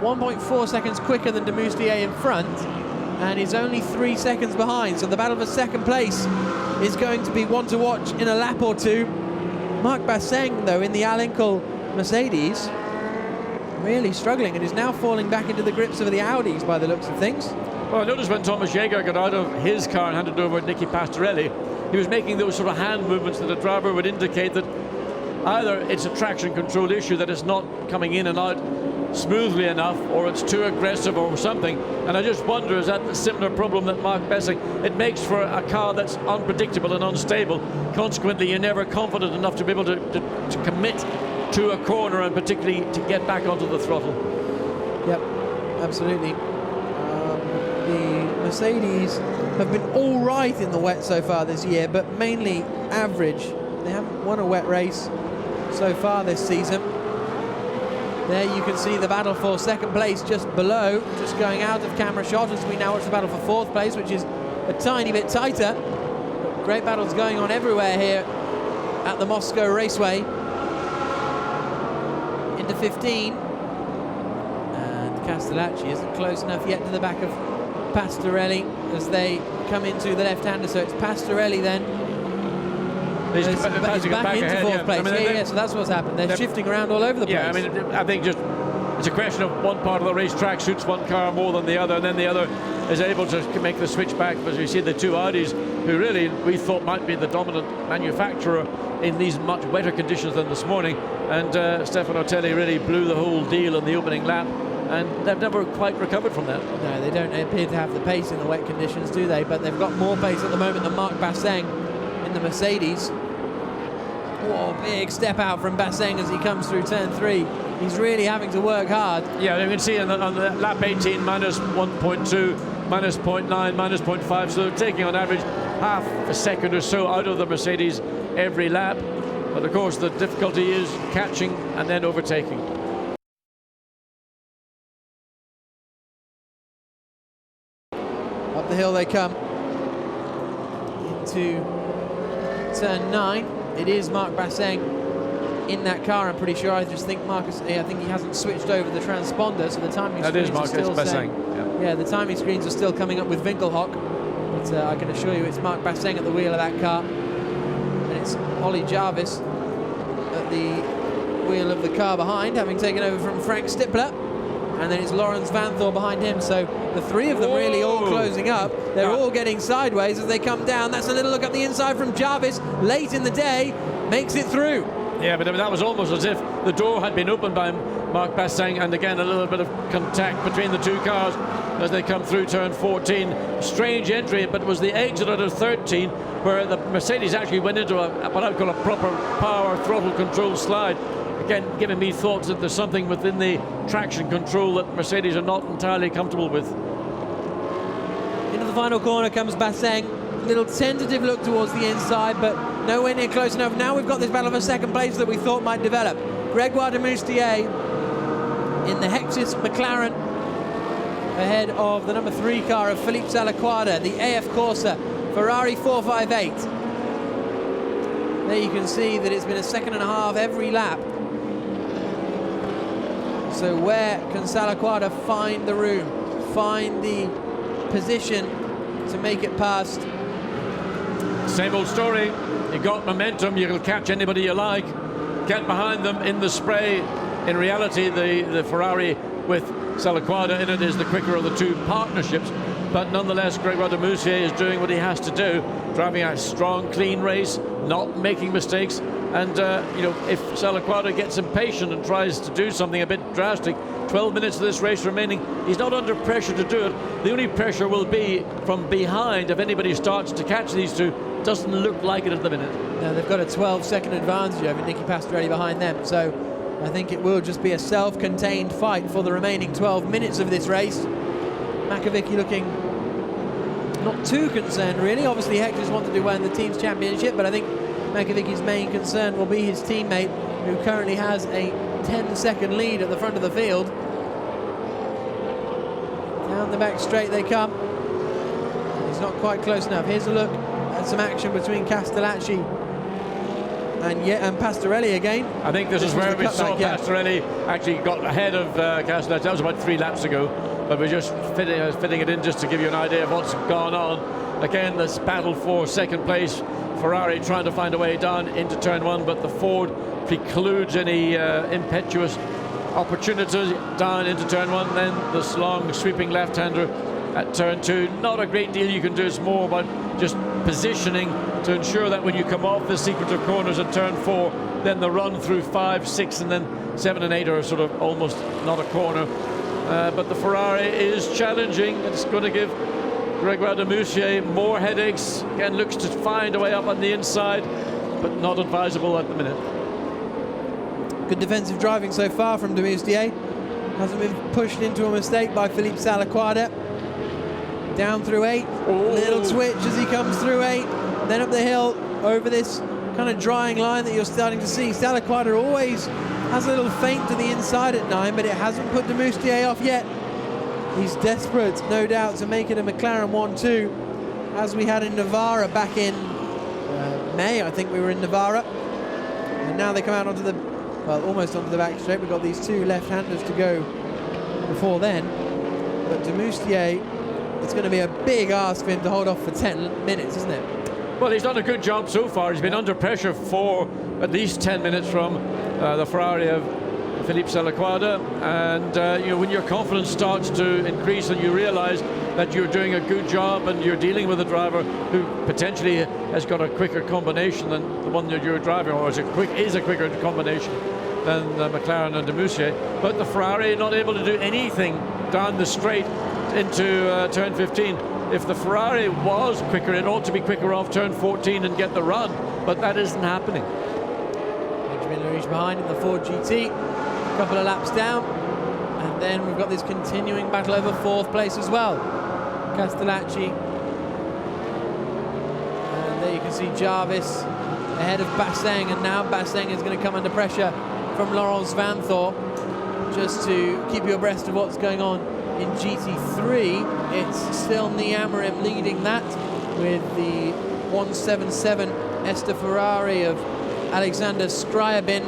1.4 seconds quicker than de Moustier in front, and he's only 3 seconds behind. So the battle for second place is going to be one to watch in a lap or two. Marc Basseng, though, in the Alenco Mercedes, really struggling and is now falling back into the grips of the Audis by the looks of things. Well, I noticed when Thomas Jaeger got out of his car and handed over to Nicky Pastorelli, he was making those sort of hand movements that a driver would indicate that either it's a traction control issue, that it's not coming in and out smoothly enough, or it's too aggressive or something. And I just wonder, is that a similar problem that Marc Basseng? It makes for a car that's unpredictable and unstable. Consequently, you're never confident enough to be able to commit to a corner, and particularly to get back onto the throttle. Yep, absolutely. The Mercedes have been all right in the wet so far this year, but mainly average. They haven't won a wet race so far this season. There you can see the battle for second place just below, just going out of camera shot as we now watch the battle for fourth place, which is a tiny bit tighter. But great battles going on everywhere here at the Moscow Raceway. Into 15. And Castellacci isn't close enough yet to the back of Pastorelli as they come into the left-hander. So it's Pastorelli then. He's back into fourth place. Yeah, so that's what's happened. They're shifting around all over the place. Yeah, I mean, I think just it's a question of one part of the racetrack suits one car more than the other, and then the other is able to make the switch back. As we see the two Audis, who really we thought might be the dominant manufacturer in these much wetter conditions than this morning, and Stefano Telli really blew the whole deal on the opening lap, and they've never quite recovered from that. No, they don't appear to have the pace in the wet conditions, do they? But they've got more pace at the moment than Marc Basseng in the Mercedes. Whoa, big step out from Basseng as he comes through turn 3. He's really having to work hard. Yeah, you can see on the lap 18, minus 1.2, minus 0.9, minus 0.5, so they're taking on average half a second or so out of the Mercedes every lap. But of course the difficulty is catching and then overtaking. Up the hill they come into turn 9. It is Marc Basseng in that car, I'm pretty sure. I just think I think he hasn't switched over the transponder, so the timing screens are still saying, yeah, the timing screens are still coming up with Winkelhock. But I can assure you it's Marc Basseng at the wheel of that car, and it's Ollie Jarvis at the wheel of the car behind, having taken over from Frank Stippler, and then it's Lawrence Vanthoor behind him. So the three of them really all closing up. They're all getting sideways as they come down. That's a little look up the inside from Jarvis late in the day, makes it through. Yeah, but I mean, that was almost as if the door had been opened by Marc Basseng, and again a little bit of contact between the two cars as they come through turn 14. Strange entry, but it was the exit out of 13 where the Mercedes actually went into what I would call a proper power throttle control slide. Again, giving me thoughts that there's something within the traction control that Mercedes are not entirely comfortable with. Into the final corner comes Basseng. Little tentative look towards the inside, but nowhere near close enough. Now we've got this battle for second place that we thought might develop. Gregoire de Moustier in the Hexis McLaren ahead of the number 3 car of Philippe Salaquada, the AF Corsa Ferrari 458. There you can see that it's been a second and a half every lap. So where can Salaquada find the room, find the position to make it past? Same old story. You got momentum, you can catch anybody you like, get behind them in the spray. In reality, the Ferrari with Salaquada in it is the quicker of the two partnerships, but nonetheless Gregoire de Moustier is doing what he has to do, driving a strong, clean race, not making mistakes, and you know, if Salaquada gets impatient and tries to do something a bit drastic, 12 minutes of this race remaining, he's not under pressure to do it. The only pressure will be from behind if anybody starts to catch these two. Doesn't look like it at the minute. No, they've got a 12-second advantage over Nicky Pastorelli behind them, so I think it will just be a self-contained fight for the remaining 12 minutes of this race. Makovic looking not too concerned, really. Obviously, Hector's want to do well in the team's championship, but I think Makovic's main concern will be his teammate, who currently has a 10-second lead at the front of the field. Down the back straight they come. He's not quite close enough. Here's a look at some action between Castellacci and Pastorelli again. I think this is where we saw Pastorelli actually got ahead of Castellacci. That was about 3 laps ago, but we're just fitting it in just to give you an idea of what's gone on. Again, this battle for second place. Ferrari trying to find a way down into turn 1, but the Ford precludes any impetuous opportunities down into turn 1. Then this long sweeping left-hander at turn 2. Not a great deal you can do. It's more about just positioning to ensure that when you come off the sequence of corners at turn 4, then the run through 5, 6, and then 7 and 8 are sort of almost not a corner. But the Ferrari is challenging. It's going to give Gregoire de Moustier more headaches. Again, looks to find a way up on the inside, but not advisable at the minute. Good defensive driving so far from de Moustier. Hasn't been pushed into a mistake by Philippe Salaquada. Down through 8. Little twitch as he comes through 8. Then up the hill over this kind of drying line that you're starting to see. Salaquada always has a little feint to the inside at 9, but it hasn't put de Moustier off yet. He's desperate, no doubt, to make it a McLaren 1-2, as we had in Navarra back in May. I think we were in Navarra. And now they come out onto the, well, almost onto the back straight. We've got these 2 left-handers to go before then. But de Moustier, it's going to be a big ask for him to hold off for 10 minutes, isn't it? Well, he's done a good job so far. He's been under pressure for at least 10 minutes from the Ferrari of Philippe Salaquada, and you know, when your confidence starts to increase and you realize that you're doing a good job and you're dealing with a driver who potentially has got a quicker combination than the one that you're driving, or is a quicker combination than McLaren and de Moustier. But the Ferrari not able to do anything down the straight into turn 15. If the Ferrari was quicker, it ought to be quicker off turn 14 and get the run, but that isn't happening. Benjamin Lariche behind in the Ford GT, a couple of laps down, and then we've got this continuing battle over fourth place as well. Castellacci, and there you can see Jarvis ahead of Basseng, and now Basseng is going to come under pressure from Laurens Vanthoor. Just to keep you abreast of what's going on in GT3, it's still Niamarim leading that with the 177 Esther Ferrari of Alexander Scriabin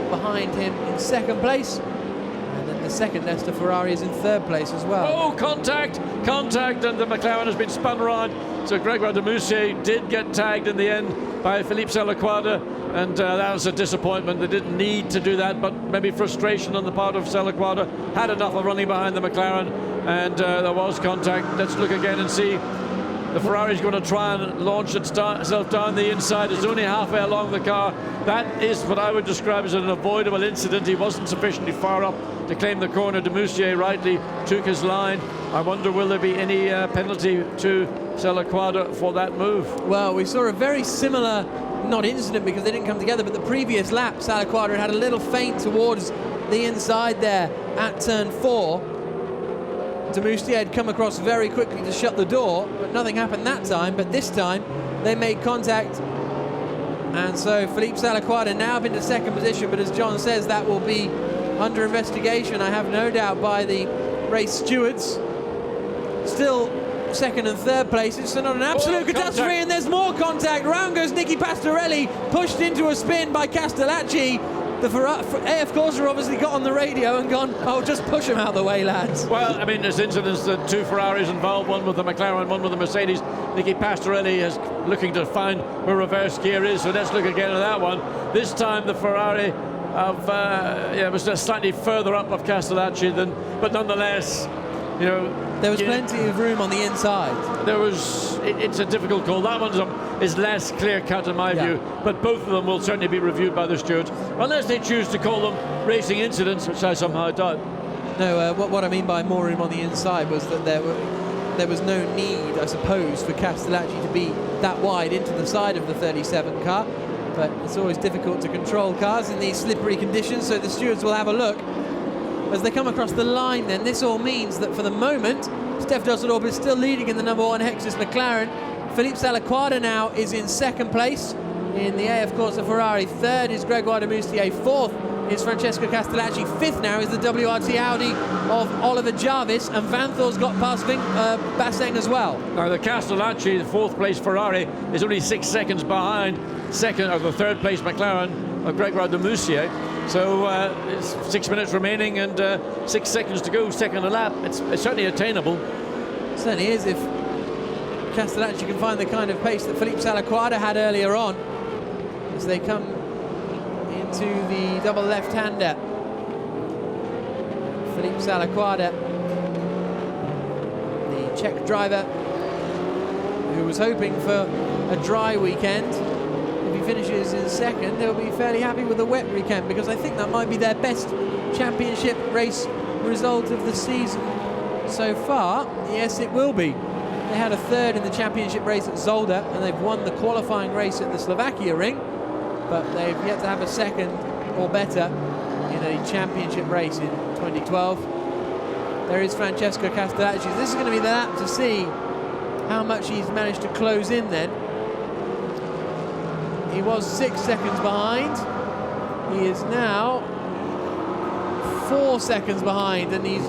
behind him in second place, and then the second Esther Ferrari is in third place as well. Oh, contact, and the McLaren has been spun around. So Gregoire de Moustier did get tagged in the end by Philippe Salaquada, and that was a disappointment. They didn't need to do that, but maybe frustration on the part of Salaquada. Had enough of running behind the McLaren, and there was contact. Let's look again and see. The Ferrari's going to try and launch itself down the inside. It's only halfway along the car. That is what I would describe as an avoidable incident. He wasn't sufficiently far up to claim the corner. De Moustier rightly took his line. I wonder, will there be any penalty to Salaquada for that move? Well, we saw a very similar, not incident because they didn't come together, but the previous lap, Salaquada had a little feint towards the inside there at turn 4. De Moustier had come across very quickly to shut the door, but nothing happened that time. But this time they made contact, and so Philippe Salaquada now up into second position, but as John says, that will be under investigation, I have no doubt, by the race stewards. Still second and third places, so not an absolute catastrophe, and there's more contact. Round goes Nicky Pastorelli, pushed into a spin by Castellacci. The AF Corsa obviously got on the radio and gone, oh, just push him out of the way, lads. Well, I mean, there's incidents that two Ferraris involved, one with the McLaren, one with the Mercedes. Nicky Pastorelli is looking to find where reverse gear is, so let's look again at that one. This time the Ferrari was just slightly further up of Castellacci but nonetheless, you know, there was plenty of room on the inside. It's a difficult call. That one is less clear-cut in my view, but both of them will certainly be reviewed by the stewards, unless they choose to call them racing incidents, which I somehow doubt. No, what I mean by more room on the inside was that there was no need, I suppose, for Castellacci to be that wide into the side of the 37 car, but it's always difficult to control cars in these slippery conditions, so the stewards will have a look as they come across the line. Then this all means that for the moment, Steph Dusseldorp is still leading in the number 1 Hexus McLaren. Philippe Salaquada now is in second place in the AF Corsa Ferrari. Third is Gregoire de Moustier. Fourth is Francesco Castellacci. Fifth now is the WRT Audi of Oliver Jarvis, and Vanthoor's got past Basseng as well. Now the Castellacci, the fourth place Ferrari, is only 6 seconds behind the third place McLaren of Gregoire de Moustier. So it's 6 minutes remaining and 6 seconds to go, second a lap. It's certainly attainable. It certainly is, if Castellacci can find the kind of pace that Philippe Salaquada had earlier on as they come into the double left-hander. Philippe Salaquada, the Czech driver who was hoping for a dry weekend. If he finishes in second, they'll be fairly happy with a wet weekend, because I think that might be their best championship race result of the season so far. Yes, it will be. They had a third in the championship race at Zolder, and they've won the qualifying race at the Slovakia ring, but they've yet to have a second or better in a championship race in 2012. There is Francesco Castellacci. This is going to be the lap to see how much he's managed to close in then. He was 6 seconds behind. He is now 4 seconds behind, and he's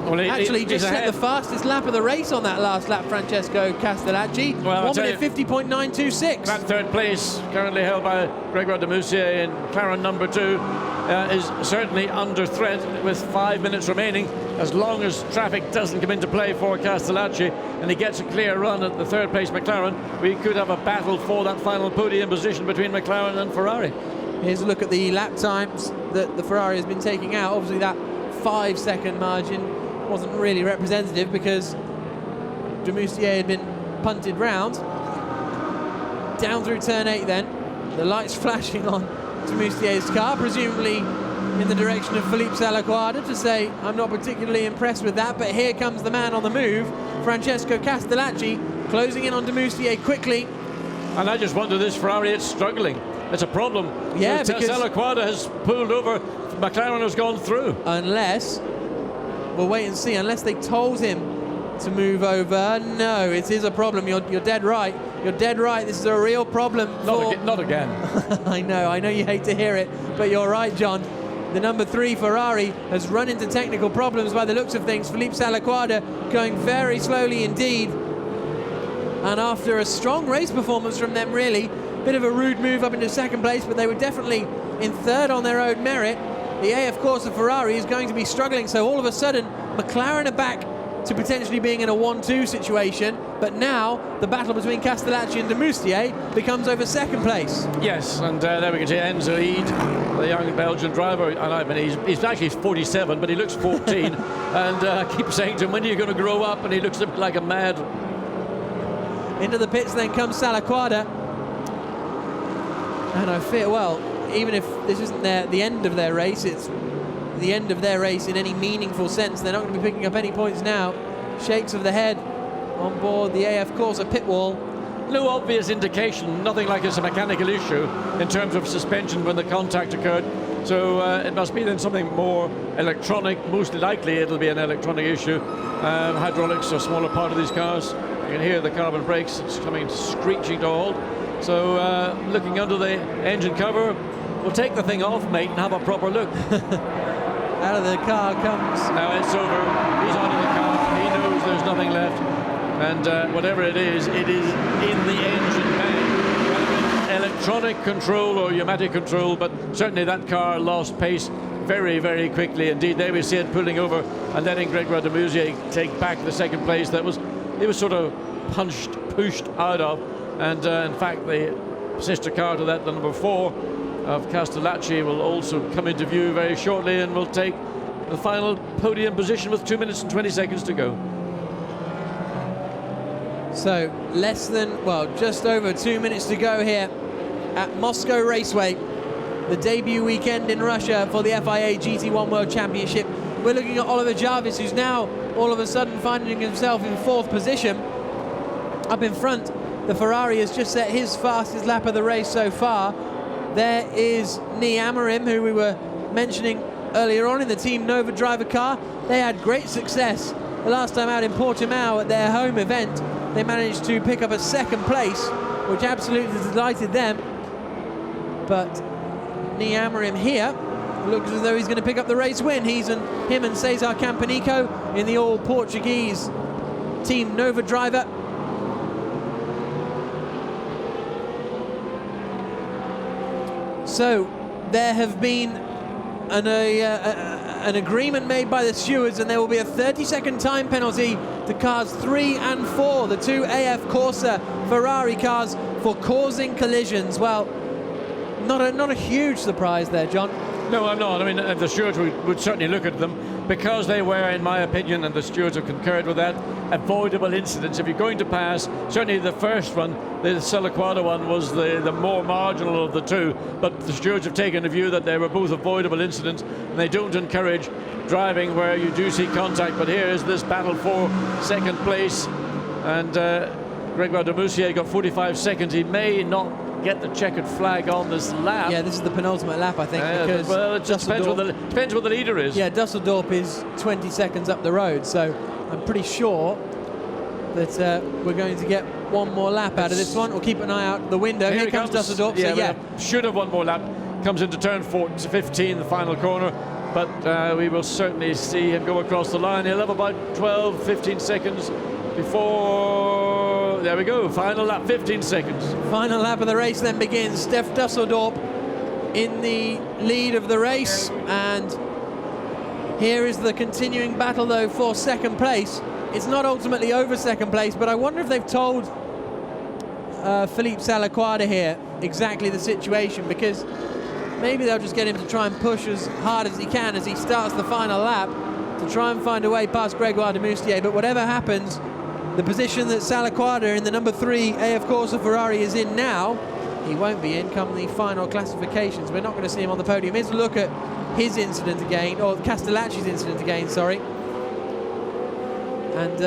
just set the fastest lap of the race on that last lap, Francesco Castellacci. Well, 1 minute 50.926. That third place, currently held by Gregoire de Moustier in McLaren number 2, is certainly under threat with 5 minutes remaining. As long as traffic doesn't come into play for Castellacci and he gets a clear run at the third place McLaren, we could have a battle for that final podium position between McLaren and Ferrari. Here's a look at the lap times that the Ferrari has been taking out. Obviously that 5 second margin wasn't really representative, because de Moustier had been punted round. Down through turn 8 then. The lights flashing on de Moustier's car, presumably in the direction of Philippe Salaquada to say, I'm not particularly impressed with that, but here comes the man on the move, Francesco Castellacci, closing in on de Moustier quickly. And I just wonder, this Ferrari, it's struggling. It's a problem. Yeah, because Salaquada has pulled over, McLaren has gone through. Unless, we'll wait and see, unless they told him to move over. No, it is a problem. You're dead right. You're dead right. This is a real problem. Not again. I know you hate to hear it, but you're right, John. The number 3 Ferrari has run into technical problems by the looks of things. Philippe Salaquada going very slowly indeed. And after a strong race performance from them, really, bit of a rude move up into second place, but they were definitely in third on their own merit. The AF Corsa Ferrari is going to be struggling, so all of a sudden, McLaren are back to potentially being in a 1-2 situation, but now the battle between Castellacci and de Moustier becomes over second place. Yes, and there we can see Enzo Eid, the young Belgian driver, and I mean he's actually 47, but he looks 14, and I keep saying to him, when are you going to grow up? And he looks a bit like a mad. Into the pits then comes Salaquada, and I fear, well, even if this isn't the end of their race, it's the end of their race in any meaningful sense. They're not going to be picking up any points now. Shakes of the head on board the AF Corsa pit wall. No obvious indication, nothing like it's a mechanical issue in terms of suspension when the contact occurred. So it must be then something more electronic. Most likely it'll be an electronic issue. Hydraulics are a smaller part of these cars. You can hear the carbon brakes, it's coming screeching to a halt. So looking under the engine cover, we'll take the thing off, mate, and have a proper look. Out of the car comes. Now it's over. He's out of the car. He knows there's nothing left. And whatever it is in the engine bay. Electronic control or pneumatic control, but certainly that car lost pace very, very quickly indeed. There we see it pulling over and letting Gregoire de Moustier take back the second place that he was sort of pushed out of. And in fact, the sister car to that, the number 4 of Castellacci, will also come into view very shortly and will take the final podium position with 2 minutes and 20 seconds to go. So just over 2 minutes to go here at Moscow Raceway, the debut weekend in Russia for the FIA GT1 World Championship. We're looking at Oliver Jarvis, who's now all of a sudden finding himself in 4th position. Up in front, the Ferrari has just set his fastest lap of the race so far. There is Nee Amorim, who we were mentioning earlier on in the Team Nova driver car. They had great success the last time out in Portimao at their home event. They managed to pick up a 2nd place, which absolutely delighted them. But Nee Amorim here looks as though he's going to pick up the race win. Him and Cesar Campanico in the all-Portuguese Team Nova driver. So there have been an agreement made by the stewards, and there will be a 30-second time penalty to cars 3 and 4, the 2 AF Corsa Ferrari cars, for causing collisions. Well, not a huge surprise there, John. No, I'm not. I mean, the stewards would certainly look at them because they were, in my opinion, and the stewards have concurred with that, avoidable incidents. If you're going to pass, certainly the first one, the Salaquada one, was the more marginal of the two, but the stewards have taken a view that they were both avoidable incidents, and they don't encourage driving where you do see contact. But here is this battle for 2nd place, and Gregoire de Moustier got 45 seconds. He may not get the checkered flag on this lap. Yeah, this is the penultimate lap, I think, because well, it just depends what the leader is. Yeah, Dusseldorp is 20 seconds up the road, so I'm pretty sure that we're going to get one more lap out of this one. We'll keep an eye out the window. Here comes Dusseldorp. Yeah, so yeah, should have one more lap. Comes into turn 15, the final corner, but we will certainly see him go across the line. He'll have about 12-15 seconds before, there we go, final lap, 15 seconds. Final lap of the race then begins. Steph Dusseldorp in the lead of the race, and here is the continuing battle though for 2nd place. It's not ultimately over 2nd place, but I wonder if they've told Philippe Salaquada here exactly the situation, because maybe they'll just get him to try and push as hard as he can as he starts the final lap to try and find a way past Gregoire de Moustier. But whatever happens, the position that Salaquada in the number 3 AF Corsa Ferrari is in now, he won't be in come the final classifications. We're not going to see him on the podium. Here's a look at his incident again, or Castellacci's incident again, sorry. And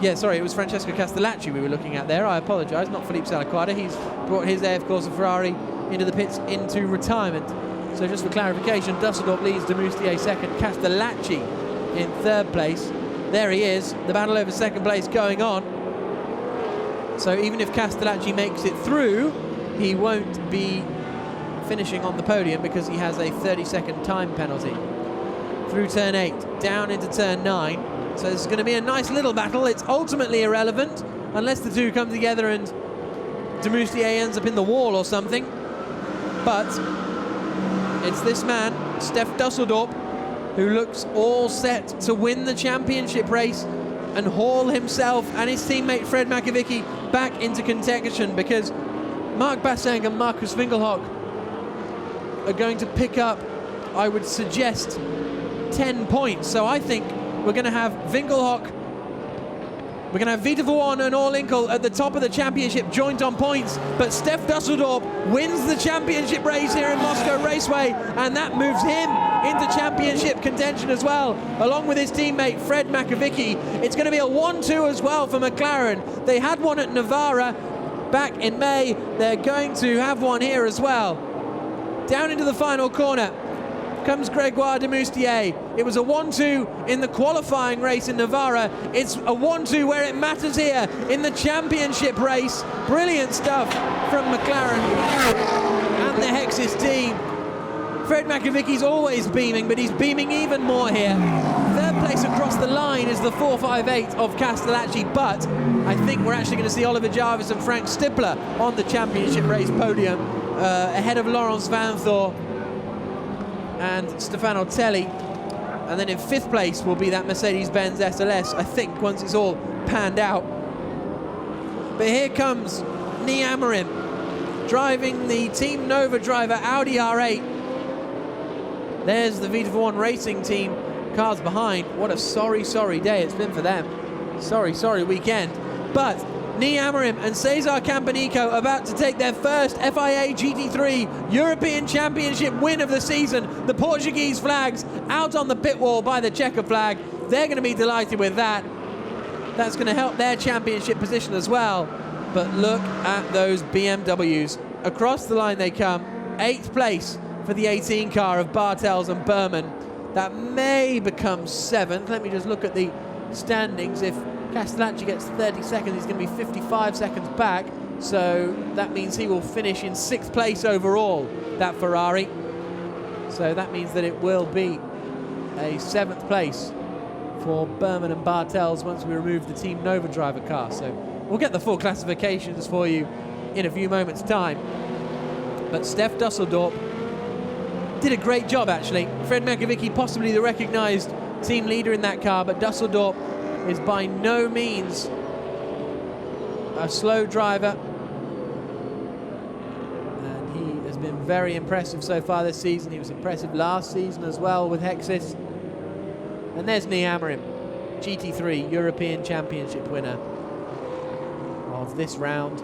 yeah, sorry, it was Francesco Castellacci we were looking at there. I apologise, not Felipe Salaquada. He's brought his AF Corsa Ferrari into the pits into retirement. So just for clarification, Dusseldorp leads, de Moustier second, Castellacci in third place. There he is, the battle over second place going on. So even if Castellacci makes it through, he won't be finishing on the podium because he has a 30-second time penalty. Through turn 8, down into turn 9. So this is going to be a nice little battle. It's ultimately irrelevant unless the two come together and de Moustier ends up in the wall or something. But it's this man, Stef Dusseldorp, who looks all set to win the championship race and haul himself and his teammate Fred Makovicky back into contention, because Mark Bassang and Marcus Winkelhock are going to pick up, I would suggest, 10 points. So I think we're going to have Winkelhock, we're going to have Vita Vuon and Orlinkel at the top of the championship, joint on points. But Stef Dusseldorp wins the championship race here in Moscow Raceway, and that moves him into championship contention as well, along with his teammate Fred Makovicky. It's going to be a 1-2 as well for McLaren. They had one at Navarra back in May. They're going to have one here as well. Down into the final corner comes Grégoire de Moustier. It was a 1-2 in the qualifying race in Navarra. It's a 1-2 where it matters here in the championship race. Brilliant stuff from McLaren and the Hexis team. Fred Makovicky's always beaming, but he's beaming even more here. Third place across the line is the 4.58 of Castellacci, but I think we're actually going to see Oliver Jarvis and Frank Stippler on the championship race podium, ahead of Laurence Vanthor and Stefano Telli. And then in 5th place will be that Mercedes-Benz SLS, I think, once it's all panned out. But here comes Nii Amorim, driving the Team Nova driver Audi R8. There's the Vita Vuon Racing team cars behind. What a sorry, sorry day it's been for them. Sorry, sorry weekend. But Nii Amorim and Cesar Campanico about to take their first FIA GT3 European Championship win of the season. The Portuguese flags out on the pit wall by the checker flag. They're going to be delighted with that. That's going to help their championship position as well. But look at those BMWs. Across the line they come. 8th place for the 18 car of Bartels and Berman. That may become 7th. Let me just look at the standings. If Castellacci gets 30 seconds, he's going to be 55 seconds back. So that means he will finish in 6th place overall, that Ferrari. So that means that it will be a 7th place for Berman and Bartels once we remove the Team Nova driver car. So we'll get the full classifications for you in a few moments' time. But Stef Dusseldorp did a great job, actually. Fred Makovicky, possibly the recognised team leader in that car, but Dusseldorp is by no means a slow driver. And he has been very impressive so far this season. He was impressive last season as well with Hexis. And there's Nii Amorim, GT3 European Championship winner of this round.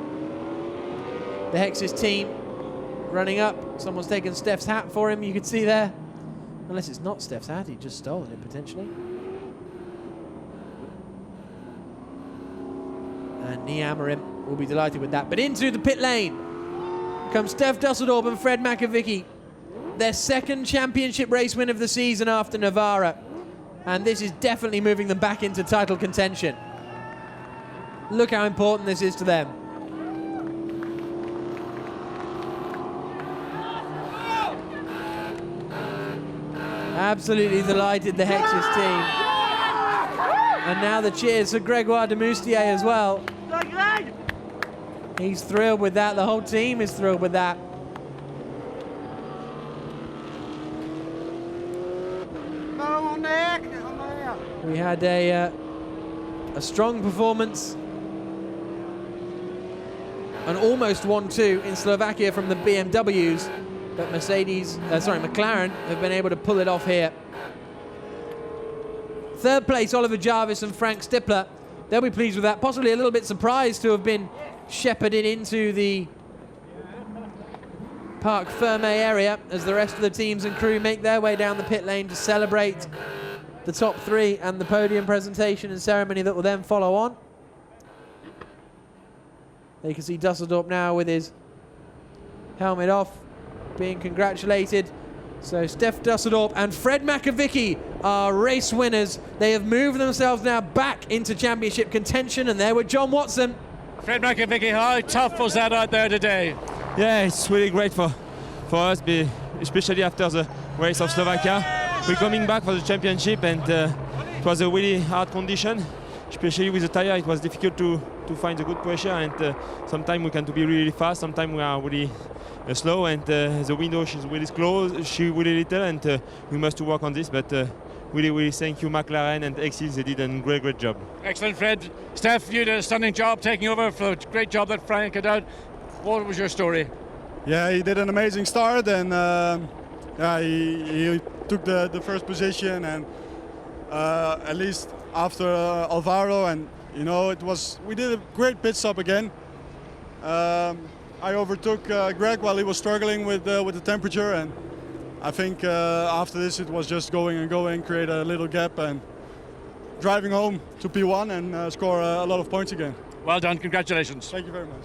The Hexis team running up. Someone's taken Stef's hat for him, you can see there. Unless it's not Stef's hat, he'd just stolen it potentially. And Nii Amorim will be delighted with that. But into the pit lane comes Stef Dusseldorp and Fred Makovicky. Their 2nd championship race win of the season after Navarra. And this is definitely moving them back into title contention. Look how important this is to them. Absolutely delighted, the Hexis team. And now the cheers for Grégoire de Moustier as well. He's thrilled with that. The whole team is thrilled with that. We had a strong performance, an almost 1-2 in Slovakia from the BMWs, but McLaren have been able to pull it off here. 3rd place, Oliver Jarvis and Frank Stippler. they'll be pleased with that. Possibly a little bit surprised to have been shepherded into the Parc Fermé area as the rest of the teams and crew make their way down the pit lane to celebrate the top three and the podium presentation and ceremony that will then follow on. You can see Dusseldorp now with his helmet off, being congratulated. So Steph Dusseldorp and Fred Makovicky are race winners. They have moved themselves now back into championship contention, and there with John Watson. Fred Makovicky, how tough was that out there today? Yeah, it's really great for us, especially after the race of Slovakia. We're coming back for the championship, and it was a really hard condition, especially with the tire. It was difficult to find a good pressure, and sometimes we can be really fast, sometimes we are really slow, and the window is really close, she really little, and we must work on this, but really thank you McLaren and Exil, they did a great job. Excellent, Fred. Steph, you did a stunning job taking over for a great job that Frank had done. What was your story? Yeah, he did an amazing start, and he took the first position, and at least after Alvaro, and you know, we did a great pit stop again. I overtook Greg while he was struggling with the temperature, and I think after this it was just going and going, create a little gap, and driving home to P1 and score a lot of points again. Well done, congratulations. Thank you very much.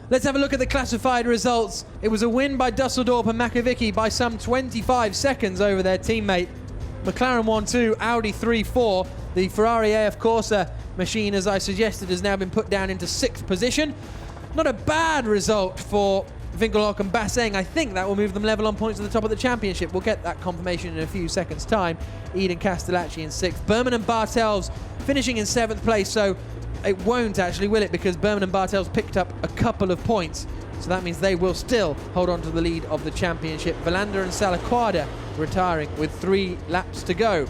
Let's have a look at the classified results. It was a win by Dusseldorp and Makovicky by some 25 seconds over their teammate. McLaren 1-2, Audi 3-4. The Ferrari AF Corsa machine, as I suggested, has now been put down into 6th position. Not a bad result for Winkelhock and Basseng. I think that will move them level on points at the top of the championship. We'll get that confirmation in a few seconds' time. Eden Castellacci in 6th. Berman and Bartels finishing in 7th place, so it won't actually, will it? Because Berman and Bartels picked up a couple of points. So that means they will still hold on to the lead of the championship. Valander and Salaquada retiring with 3 laps to go.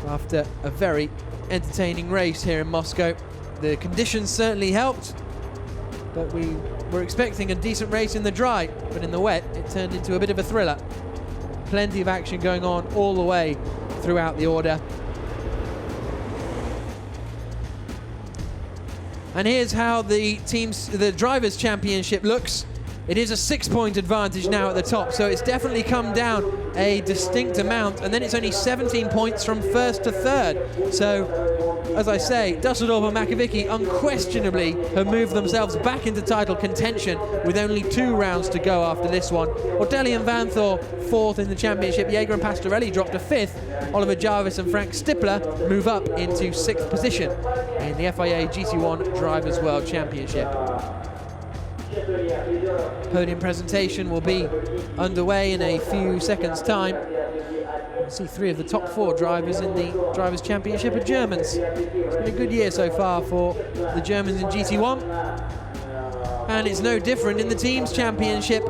After a very entertaining race here in Moscow. The conditions certainly helped, but we were expecting a decent race in the dry, but in the wet it turned into a bit of a thriller. Plenty of action going on all the way throughout the order. And here's how the Drivers' Championship looks. It is a 6-point advantage now at the top, so it's definitely come down a distinct amount, and then it's only 17 points from 1st to 3rd. So, as I say, Dusseldorp and Makovicky unquestionably have moved themselves back into title contention with only 2 rounds to go after this one. Ortelli and Vanthor 4th in the championship. Jaeger and Pastorelli dropped to 5th. Oliver Jarvis and Frank Stippler move up into 6th position in the FIA GT1 Drivers' World Championship. Podium presentation will be underway in a few seconds' time. You can see 3 of the top 4 drivers in the Drivers' Championship are Germans. It's been a good year so far for the Germans in GT1. And it's no different in the Teams' Championship.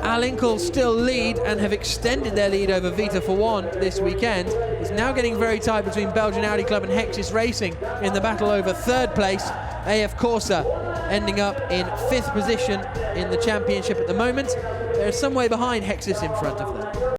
Al Inkel still lead and have extended their lead over Vita for One this weekend. It's now getting very tight between Belgian Audi Club and Hexis Racing in the battle over 3rd place. AF Corsa ending up in 5th position in the championship at the moment. They're some way behind Hexis in front of them.